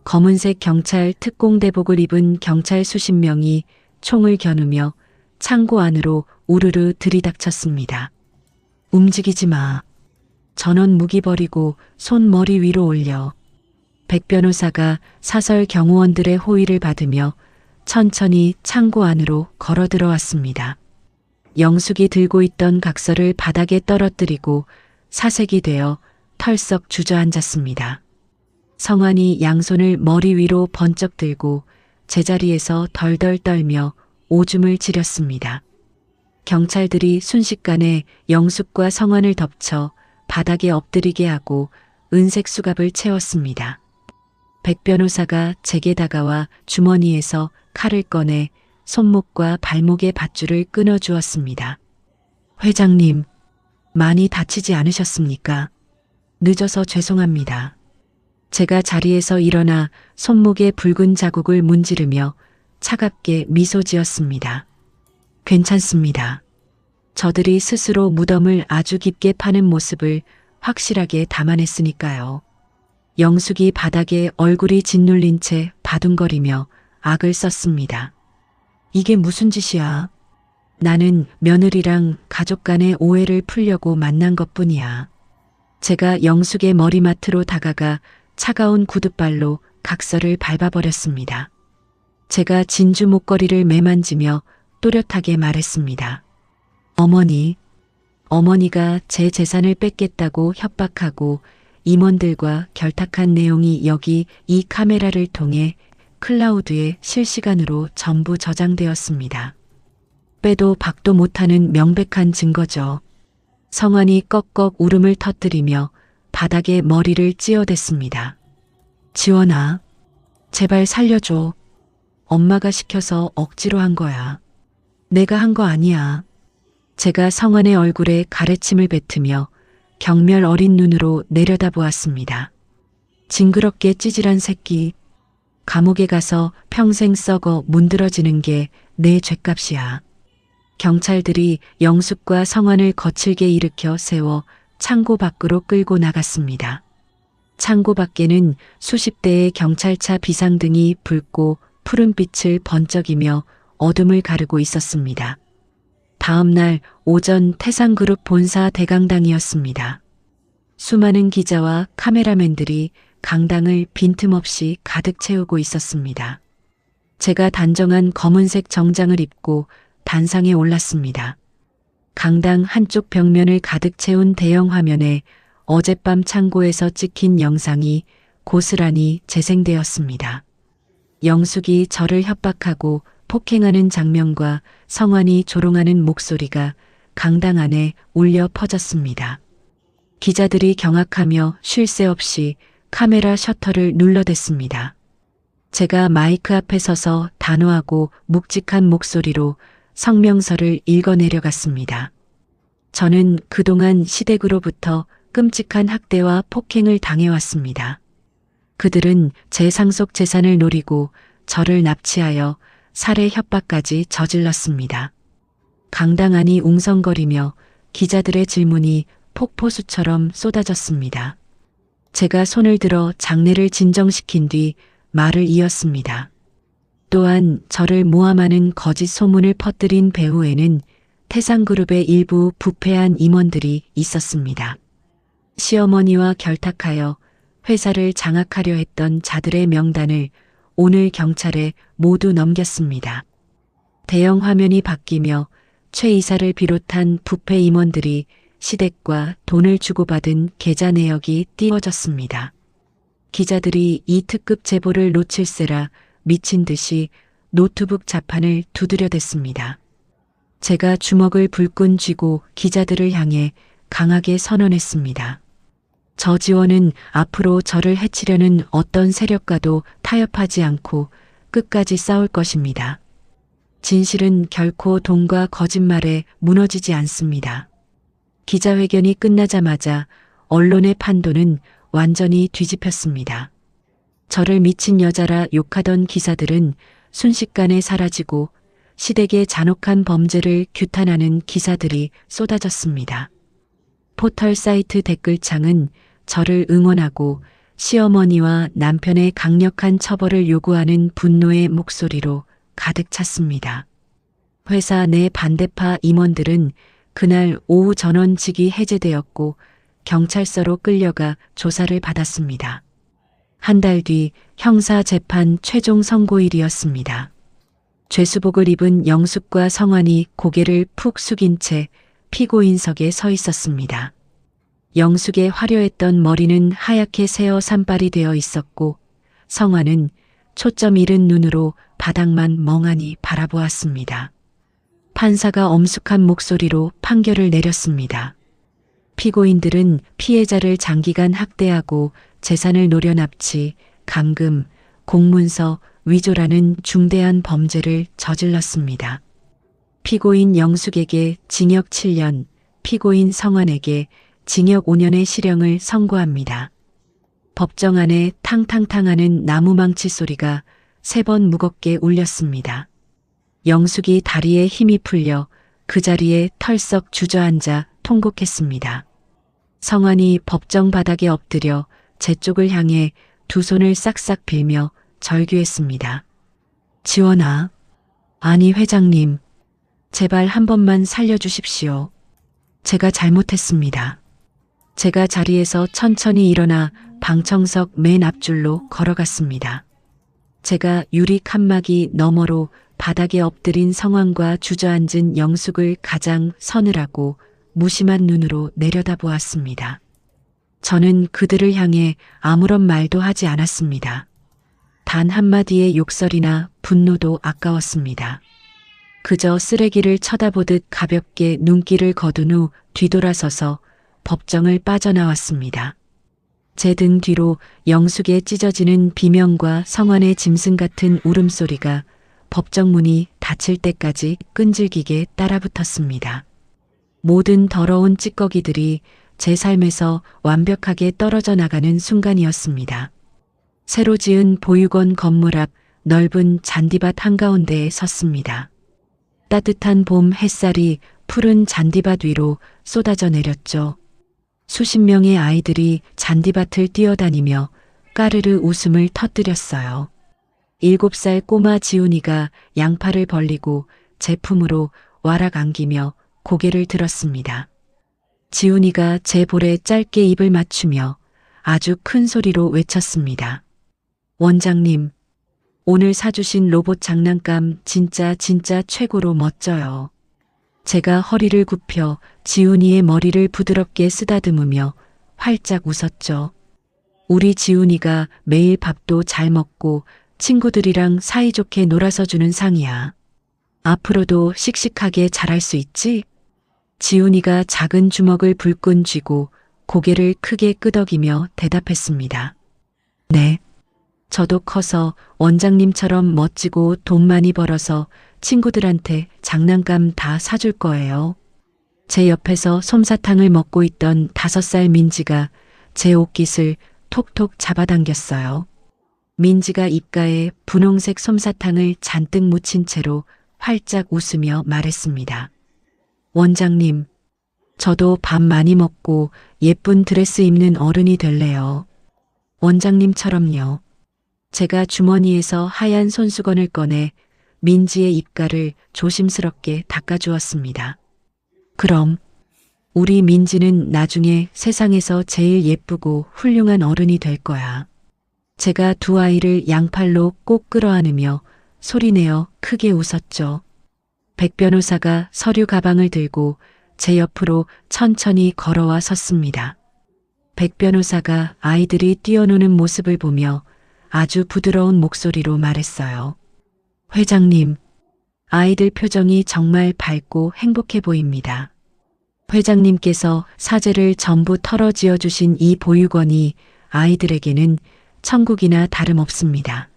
검은색 경찰 특공대복을 입은 경찰 수십 명이 총을 겨누며 창고 안으로 우르르 들이닥쳤습니다. 움직이지 마. 전원 무기 버리고 손 머리 위로 올려. 백 변호사가 사설 경호원들의 호의를 받으며 천천히 창고 안으로 걸어 들어왔습니다. 영숙이 들고 있던 각서를 바닥에 떨어뜨리고 사색이 되어 털썩 주저앉았습니다. 성환이 양손을 머리 위로 번쩍 들고 제자리에서 덜덜 떨며 오줌을 지렸습니다. 경찰들이 순식간에 영숙과 성환을 덮쳐 바닥에 엎드리게 하고 은색 수갑을 채웠습니다. 백 변호사가 제게 다가와 주머니에서 칼을 꺼내 손목과 발목의 밧줄을 끊어주었습니다. 회장님, 많이 다치지 않으셨습니까? 늦어서 죄송합니다. 제가 자리에서 일어나 손목에 붉은 자국을 문지르며 차갑게 미소 지었습니다. 괜찮습니다. 저들이 스스로 무덤을 아주 깊게 파는 모습을 확실하게 담아냈으니까요. 영숙이 바닥에 얼굴이 짓눌린 채 바둥거리며 악을 썼습니다. 이게 무슨 짓이야? 나는 며느리랑 가족 간의 오해를 풀려고 만난 것뿐이야. 제가 영숙의 머리맡으로 다가가 차가운 구둣발로 각서를 밟아버렸습니다. 제가 진주 목걸이를 매만지며 또렷하게 말했습니다. 어머니가 제 재산을 뺏겠다고 협박하고 임원들과 결탁한 내용이 여기 이 카메라를 통해 클라우드에 실시간으로 전부 저장되었습니다. 빼도 박도 못하는 명백한 증거죠. 성환이 꺽꺽 울음을 터뜨리며 바닥에 머리를 찧어댔습니다. 지원아, 제발 살려줘. 엄마가 시켜서 억지로 한 거야. 내가 한 거 아니야. 제가 성환의 얼굴에 가래침을 뱉으며 경멸 어린 눈으로 내려다보았습니다. 징그럽게 찌질한 새끼. 감옥에 가서 평생 썩어 문드러지는 게 내 죗값이야. 경찰들이 영숙과 성환을 거칠게 일으켜 세워 창고 밖으로 끌고 나갔습니다. 창고 밖에는 수십 대의 경찰차 비상등이 붉고 푸른빛을 번쩍이며 어둠을 가르고 있었습니다. 다음 날 오전 태상그룹 본사 대강당이었습니다. 수많은 기자와 카메라맨들이 강당을 빈틈없이 가득 채우고 있었습니다. 제가 단정한 검은색 정장을 입고 단상에 올랐습니다. 강당 한쪽 벽면을 가득 채운 대형 화면에 어젯밤 창고에서 찍힌 영상이 고스란히 재생되었습니다. 영숙이 저를 협박하고 폭행하는 장면과 성환이 조롱하는 목소리가 강당 안에 울려 퍼졌습니다. 기자들이 경악하며 쉴 새 없이 카메라 셔터를 눌러댔습니다. 제가 마이크 앞에 서서 단호하고 묵직한 목소리로 성명서를 읽어내려갔습니다. 저는 그동안 시댁으로부터 끔찍한 학대와 폭행을 당해왔습니다. 그들은 제 상속 재산을 노리고 저를 납치하여 살해 협박까지 저질렀습니다. 강당 안이 웅성거리며 기자들의 질문이 폭포수처럼 쏟아졌습니다. 제가 손을 들어 장례를 진정시킨 뒤 말을 이었습니다. 또한 저를 모함하는 거짓 소문을 퍼뜨린 배후에는 태상그룹의 일부 부패한 임원들이 있었습니다. 시어머니와 결탁하여 회사를 장악하려 했던 자들의 명단을 오늘 경찰에 모두 넘겼습니다. 대형 화면이 바뀌며 최 이사를 비롯한 부패 임원들이 시댁과 돈을 주고받은 계좌 내역이 띄워졌습니다. 기자들이 이 특급 제보를 놓칠세라 미친 듯이 노트북 자판을 두드려댔습니다. 제가 주먹을 불끈 쥐고 기자들을 향해 강하게 선언했습니다. 저지원은 앞으로 저를 해치려는 어떤 세력과도 타협하지 않고 끝까지 싸울 것입니다. 진실은 결코 돈과 거짓말에 무너지지 않습니다. 기자회견이 끝나자마자 언론의 판도는 완전히 뒤집혔습니다. 저를 미친 여자라 욕하던 기사들은 순식간에 사라지고 시댁의 잔혹한 범죄를 규탄하는 기사들이 쏟아졌습니다. 포털 사이트 댓글창은 저를 응원하고 시어머니와 남편의 강력한 처벌을 요구하는 분노의 목소리로 가득 찼습니다. 회사 내 반대파 임원들은 그날 오후 전원직이 해제되었고 경찰서로 끌려가 조사를 받았습니다. 한 달 뒤 형사재판 최종 선고일이었습니다. 죄수복을 입은 영숙과 성환이 고개를 푹 숙인 채 피고인석에 서 있었습니다. 영숙의 화려했던 머리는 하얗게 새어 산발이 되어 있었고 성환은 초점 잃은 눈으로 바닥만 멍하니 바라보았습니다. 판사가 엄숙한 목소리로 판결을 내렸습니다. 피고인들은 피해자를 장기간 학대하고 재산을 노려 납치, 감금, 공문서 위조라는 중대한 범죄를 저질렀습니다. 피고인 영숙에게 징역 7년, 피고인 성환에게 징역 5년의 실형을 선고합니다. 법정 안에 탕탕탕하는 나무망치 소리가 3번 무겁게 울렸습니다. 영숙이 다리에 힘이 풀려 그 자리에 털썩 주저앉아 통곡했습니다. 성환이 법정 바닥에 엎드려 제 쪽을 향해 두 손을 싹싹 빌며 절규했습니다. 지원아, 아니 회장님, 제발 한 번만 살려주십시오. 제가 잘못했습니다. 제가 자리에서 천천히 일어나 방청석 맨 앞줄로 걸어갔습니다. 제가 유리 칸막이 너머로 바닥에 엎드린 성환과 주저앉은 영숙을 가장 서늘하고 무심한 눈으로 내려다보았습니다. 저는 그들을 향해 아무런 말도 하지 않았습니다. 단 한마디의 욕설이나 분노도 아까웠습니다. 그저 쓰레기를 쳐다보듯 가볍게 눈길을 거둔 후 뒤돌아서서 법정을 빠져나왔습니다. 제 등 뒤로 영숙의 찢어지는 비명과 성환의 짐승 같은 울음소리가 법정 문이 닫힐 때까지 끈질기게 따라붙었습니다. 모든 더러운 찌꺼기들이 제 삶에서 완벽하게 떨어져 나가는 순간이었습니다. 새로 지은 보육원 건물 앞 넓은 잔디밭 한가운데에 섰습니다. 따뜻한 봄 햇살이 푸른 잔디밭 위로 쏟아져 내렸죠. 수십 명의 아이들이 잔디밭을 뛰어다니며 까르르 웃음을 터뜨렸어요. 7살 꼬마 지훈이가 양팔을 벌리고 제품으로 와락 안기며 고개를 들었습니다. 지훈이가 제 볼에 짧게 입을 맞추며 아주 큰 소리로 외쳤습니다. 원장님, 오늘 사주신 로봇 장난감 진짜 최고로 멋져요. 제가 허리를 굽혀 지훈이의 머리를 부드럽게 쓰다듬으며 활짝 웃었죠. 우리 지훈이가 매일 밥도 잘 먹고 친구들이랑 사이좋게 놀아서 주는 상이야. 앞으로도 씩씩하게 자랄 수 있지? 지훈이가 작은 주먹을 불끈 쥐고 고개를 크게 끄덕이며 대답했습니다. 네. 저도 커서 원장님처럼 멋지고 돈 많이 벌어서 친구들한테 장난감 다 사줄 거예요. 제 옆에서 솜사탕을 먹고 있던 5살 민지가 제 옷깃을 톡톡 잡아당겼어요. 민지가 입가에 분홍색 솜사탕을 잔뜩 묻힌 채로 활짝 웃으며 말했습니다. 원장님, 저도 밥 많이 먹고 예쁜 드레스 입는 어른이 될래요. 원장님처럼요. 제가 주머니에서 하얀 손수건을 꺼내 민지의 입가를 조심스럽게 닦아주었습니다. 그럼 우리 민지는 나중에 세상에서 제일 예쁘고 훌륭한 어른이 될 거야. 제가 두 아이를 양팔로 꼭 끌어안으며 소리내어 크게 웃었죠. 백 변호사가 서류 가방을 들고 제 옆으로 천천히 걸어와 섰습니다. 백 변호사가 아이들이 뛰어노는 모습을 보며 아주 부드러운 목소리로 말했어요. 회장님, 아이들 표정이 정말 밝고 행복해 보입니다. 회장님께서 사재를 전부 털어지어 주신 이 보육원이 아이들에게는 천국이나 다름없습니다.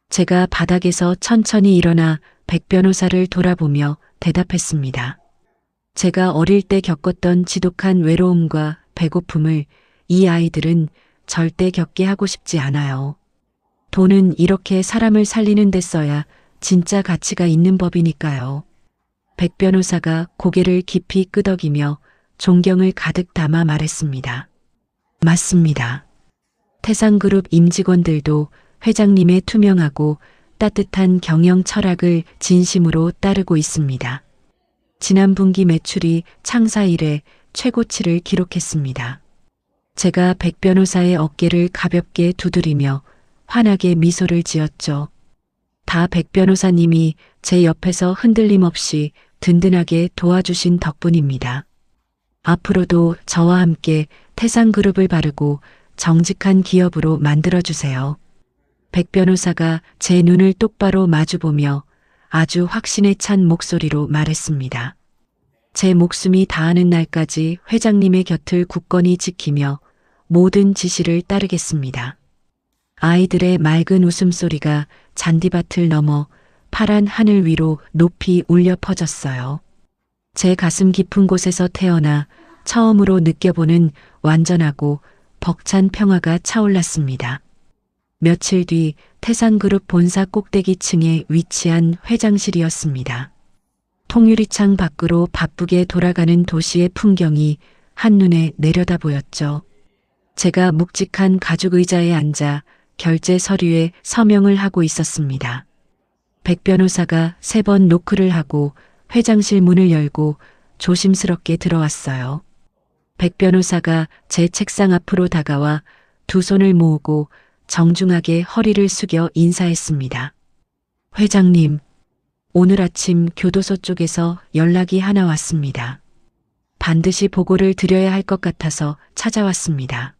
제가 바닥에서 천천히 일어나 백 변호사를 돌아보며 대답했습니다. 제가 어릴 때 겪었던 지독한 외로움과 배고픔을 이 아이들은 절대 겪게 하고 싶지 않아요. 돈은 이렇게 사람을 살리는 데 써야 진짜 가치가 있는 법이니까요. 백 변호사가 고개를 깊이 끄덕이며 존경을 가득 담아 말했습니다. 맞습니다. 태상그룹 임직원들도 회장님의 투명하고 따뜻한 경영 철학을 진심으로 따르고 있습니다. 지난 분기 매출이 창사 이래 최고치를 기록했습니다. 제가 백 변호사의 어깨를 가볍게 두드리며 환하게 미소를 지었죠. 다 백 변호사님이 제 옆에서 흔들림 없이 든든하게 도와주신 덕분입니다. 앞으로도 저와 함께 태상그룹을 바르고 정직한 기업으로 만들어주세요. 백 변호사가 제 눈을 똑바로 마주보며 아주 확신에 찬 목소리로 말했습니다. 제 목숨이 다하는 날까지 회장님의 곁을 굳건히 지키며 모든 지시를 따르겠습니다. 아이들의 맑은 웃음소리가 잔디밭을 넘어 파란 하늘 위로 높이 울려 퍼졌어요. 제 가슴 깊은 곳에서 태어나 처음으로 느껴보는 완전하고 벅찬 평화가 차올랐습니다. 며칠 뒤 태산그룹 본사 꼭대기층에 위치한 회장실이었습니다. 통유리창 밖으로 바쁘게 돌아가는 도시의 풍경이 한눈에 내려다 보였죠. 제가 묵직한 가죽 의자에 앉아 결제 서류에 서명을 하고 있었습니다. 백 변호사가 3번 노크를 하고 회장실 문을 열고 조심스럽게 들어왔어요. 백 변호사가 제 책상 앞으로 다가와 두 손을 모으고 정중하게 허리를 숙여 인사했습니다. 회장님, 오늘 아침 교도소 쪽에서 연락이 하나 왔습니다. 반드시 보고를 드려야 할 것 같아서 찾아왔습니다.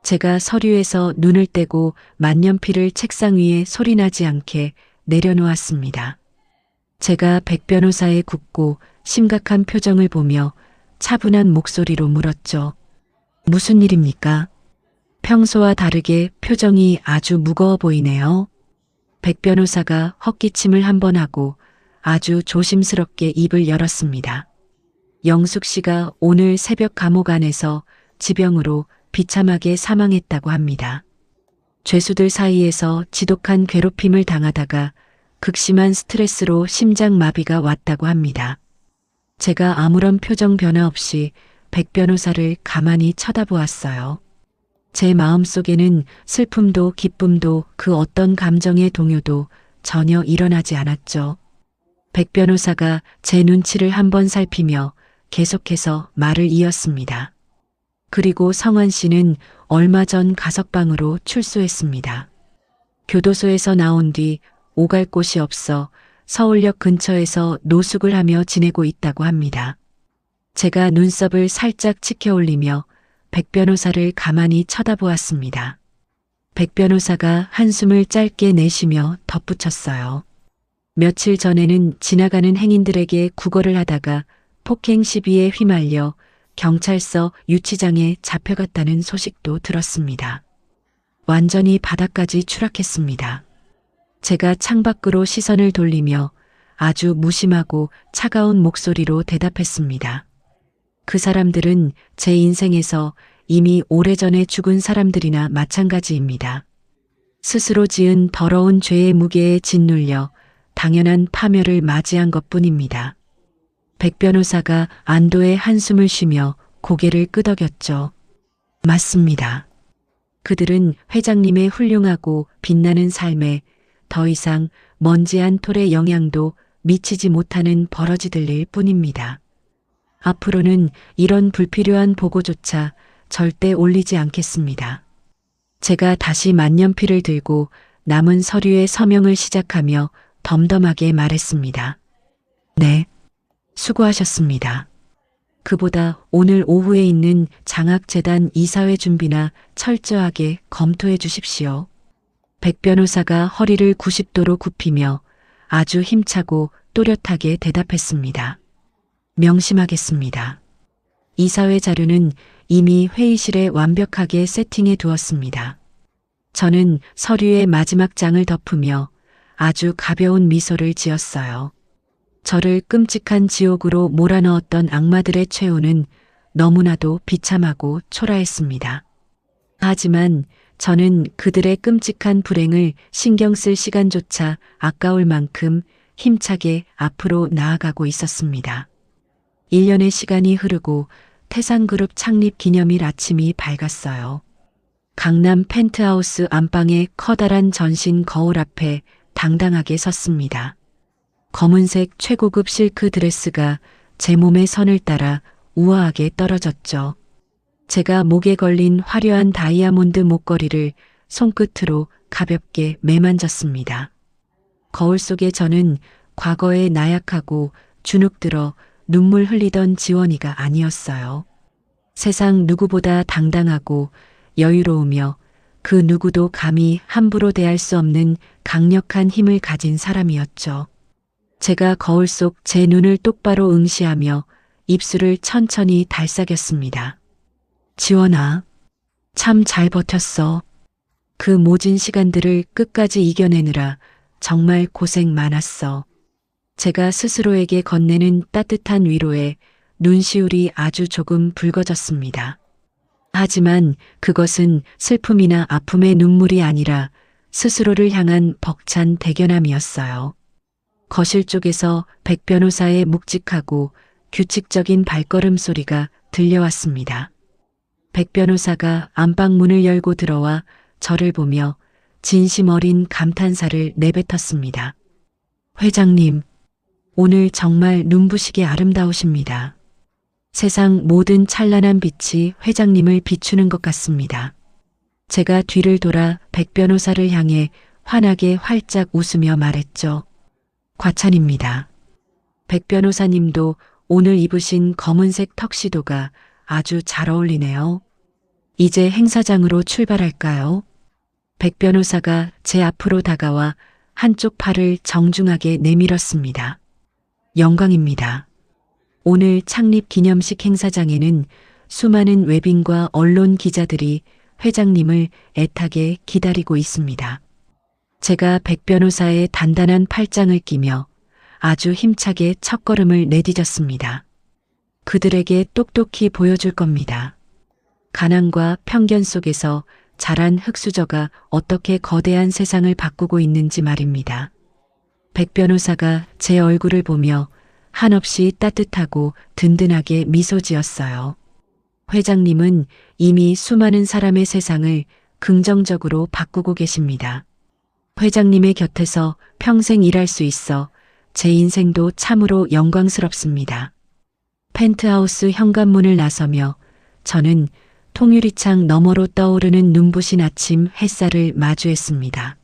제가 서류에서 눈을 떼고 만년필을 책상 위에 소리나지 않게 내려놓았습니다. 제가 백 변호사의 굳고 심각한 표정을 보며 차분한 목소리로 물었죠. 무슨 일입니까? 평소와 다르게 표정이 아주 무거워 보이네요. 백 변호사가 헛기침을 한번 하고 아주 조심스럽게 입을 열었습니다. 영숙 씨가 오늘 새벽 감옥 안에서 지병으로 비참하게 사망했다고 합니다. 죄수들 사이에서 지독한 괴롭힘을 당하다가 극심한 스트레스로 심장 마비가 왔다고 합니다. 제가 아무런 표정 변화 없이 백 변호사를 가만히 쳐다보았어요. 제 마음속에는 슬픔도 기쁨도 그 어떤 감정의 동요도 전혀 일어나지 않았죠. 백 변호사가 제 눈치를 한번 살피며 계속해서 말을 이었습니다. 그리고 성환 씨는 얼마 전 가석방으로 출소했습니다. 교도소에서 나온 뒤 오갈 곳이 없어 서울역 근처에서 노숙을 하며 지내고 있다고 합니다. 제가 눈썹을 살짝 치켜 올리며 백 변호사를 가만히 쳐다보았습니다. 백 변호사가 한숨을 짧게 내쉬며 덧붙였어요. 며칠 전에는 지나가는 행인들에게 구걸을 하다가 폭행 시비에 휘말려 경찰서 유치장에 잡혀갔다는 소식도 들었습니다. 완전히 바닥까지 추락했습니다. 제가 창밖으로 시선을 돌리며 아주 무심하고 차가운 목소리로 대답했습니다. 그 사람들은 제 인생에서 이미 오래전에 죽은 사람들이나 마찬가지입니다. 스스로 지은 더러운 죄의 무게에 짓눌려 당연한 파멸을 맞이한 것뿐입니다. 백 변호사가 안도의 한숨을 쉬며 고개를 끄덕였죠. 맞습니다. 그들은 회장님의 훌륭하고 빛나는 삶에 더 이상 먼지 한 톨의 영향도 미치지 못하는 버러지들일 뿐입니다. 앞으로는 이런 불필요한 보고조차 절대 올리지 않겠습니다. 제가 다시 만년필을 들고 남은 서류의 서명을 시작하며 덤덤하게 말했습니다. 네, 수고하셨습니다. 그보다 오늘 오후에 있는 장학재단 이사회 준비나 철저하게 검토해 주십시오. 백 변호사가 허리를 90도로 굽히며 아주 힘차고 또렷하게 대답했습니다. 명심하겠습니다. 이사회 자료는 이미 회의실에 완벽하게 세팅해 두었습니다. 저는 서류의 마지막 장을 덮으며 아주 가벼운 미소를 지었어요. 저를 끔찍한 지옥으로 몰아넣었던 악마들의 최후는 너무나도 비참하고 초라했습니다. 하지만 저는 그들의 끔찍한 불행을 신경 쓸 시간조차 아까울 만큼 힘차게 앞으로 나아가고 있었습니다. 1년의 시간이 흐르고 태산그룹 창립 기념일 아침이 밝았어요. 강남 펜트하우스 안방의 커다란 전신 거울 앞에 당당하게 섰습니다. 검은색 최고급 실크 드레스가 제 몸의 선을 따라 우아하게 떨어졌죠. 제가 목에 걸린 화려한 다이아몬드 목걸이를 손끝으로 가볍게 매만졌습니다. 거울 속에 저는 과거의 나약하고 주눅들어 눈물 흘리던 지원이가 아니었어요. 세상 누구보다 당당하고 여유로우며 그 누구도 감히 함부로 대할 수 없는 강력한 힘을 가진 사람이었죠. 제가 거울 속 제 눈을 똑바로 응시하며 입술을 천천히 달싹였습니다. 지원아, 참 잘 버텼어. 그 모진 시간들을 끝까지 이겨내느라 정말 고생 많았어. 제가 스스로에게 건네는 따뜻한 위로에 눈시울이 아주 조금 붉어졌습니다. 하지만 그것은 슬픔이나 아픔의 눈물이 아니라 스스로를 향한 벅찬 대견함이었어요. 거실 쪽에서 백 변호사의 묵직하고 규칙적인 발걸음 소리가 들려왔습니다. 백 변호사가 안방문을 열고 들어와 저를 보며 진심 어린 감탄사를 내뱉었습니다. 회장님, 오늘 정말 눈부시게 아름다우십니다. 세상 모든 찬란한 빛이 회장님을 비추는 것 같습니다. 제가 뒤를 돌아 백 변호사를 향해 환하게 활짝 웃으며 말했죠. 과찬입니다. 백 변호사님도 오늘 입으신 검은색 턱시도가 아주 잘 어울리네요. 이제 행사장으로 출발할까요? 백 변호사가 제 앞으로 다가와 한쪽 팔을 정중하게 내밀었습니다. 영광입니다. 오늘 창립 기념식 행사장에는 수많은 외빈과 언론 기자들이 회장님을 애타게 기다리고 있습니다. 제가 백 변호사의 단단한 팔짱을 끼며 아주 힘차게 첫걸음을 내디뎠습니다. 그들에게 똑똑히 보여줄 겁니다. 가난과 편견 속에서 자란 흙수저가 어떻게 거대한 세상을 바꾸고 있는지 말입니다. 백 변호사가 제 얼굴을 보며 한없이 따뜻하고 든든하게 미소 지었어요. 회장님은 이미 수많은 사람의 세상을 긍정적으로 바꾸고 계십니다. 회장님의 곁에서 평생 일할 수 있어 제 인생도 참으로 영광스럽습니다. 펜트하우스 현관문을 나서며 저는 통유리창 너머로 떠오르는 눈부신 아침 햇살을 마주했습니다.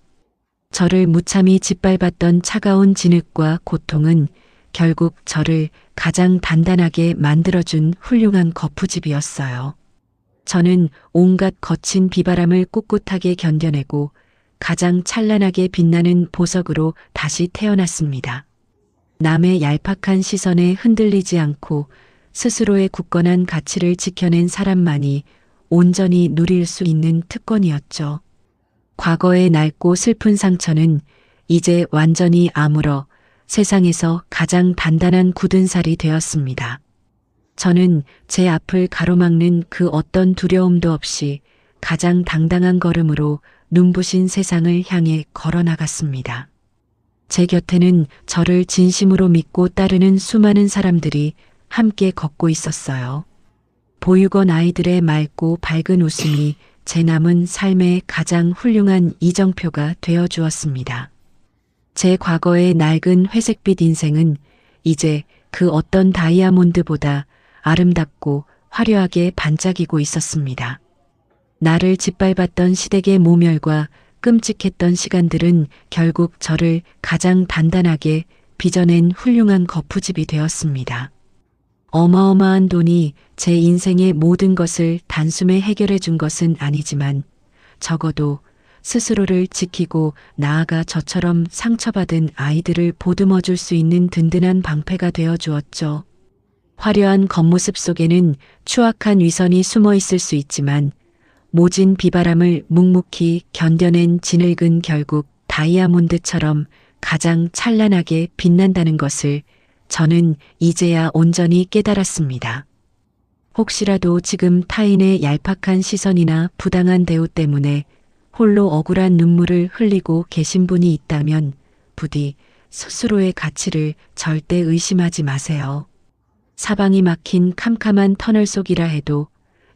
저를 무참히 짓밟았던 차가운 진흙과 고통은 결국 저를 가장 단단하게 만들어준 훌륭한 거푸집이었어요. 저는 온갖 거친 비바람을 꿋꿋하게 견뎌내고 가장 찬란하게 빛나는 보석으로 다시 태어났습니다. 남의 얄팍한 시선에 흔들리지 않고 스스로의 굳건한 가치를 지켜낸 사람만이 온전히 누릴 수 있는 특권이었죠. 과거의 낡고 슬픈 상처는 이제 완전히 아물어 세상에서 가장 단단한 굳은 살이 되었습니다. 저는 제 앞을 가로막는 그 어떤 두려움도 없이 가장 당당한 걸음으로 눈부신 세상을 향해 걸어 나갔습니다. 제 곁에는 저를 진심으로 믿고 따르는 수많은 사람들이 함께 걷고 있었어요. 보육원 아이들의 맑고 밝은 웃음이 제 남은 삶의 가장 훌륭한 이정표가 되어 주었습니다. 제 과거의 낡은 회색빛 인생은 이제 그 어떤 다이아몬드보다 아름답고 화려하게 반짝이고 있었습니다. 나를 짓밟았던 시댁의 모멸과 끔찍했던 시간들은 결국 저를 가장 단단하게 빚어낸 훌륭한 거푸집이 되었습니다. 어마어마한 돈이 제 인생의 모든 것을 단숨에 해결해 준 것은 아니지만 적어도 스스로를 지키고 나아가 저처럼 상처받은 아이들을 보듬어 줄 수 있는 든든한 방패가 되어 주었죠. 화려한 겉모습 속에는 추악한 위선이 숨어 있을 수 있지만 모진 비바람을 묵묵히 견뎌낸 진흙은 결국 다이아몬드처럼 가장 찬란하게 빛난다는 것을 저는 이제야 온전히 깨달았습니다. 혹시라도 지금 타인의 얄팍한 시선이나 부당한 대우 때문에 홀로 억울한 눈물을 흘리고 계신 분이 있다면 부디 스스로의 가치를 절대 의심하지 마세요. 사방이 막힌 캄캄한 터널 속이라 해도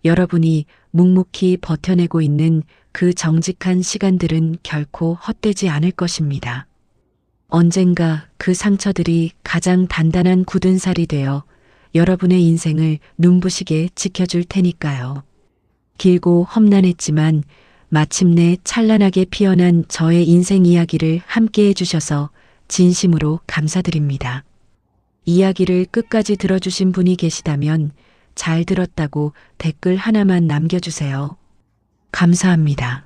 여러분이 묵묵히 버텨내고 있는 그 정직한 시간들은 결코 헛되지 않을 것입니다. 언젠가 그 상처들이 가장 단단한 굳은 살이 되어 여러분의 인생을 눈부시게 지켜줄 테니까요. 길고 험난했지만 마침내 찬란하게 피어난 저의 인생 이야기를 함께 해주셔서 진심으로 감사드립니다. 이야기를 끝까지 들어주신 분이 계시다면 잘 들었다고 댓글 하나만 남겨주세요. 감사합니다.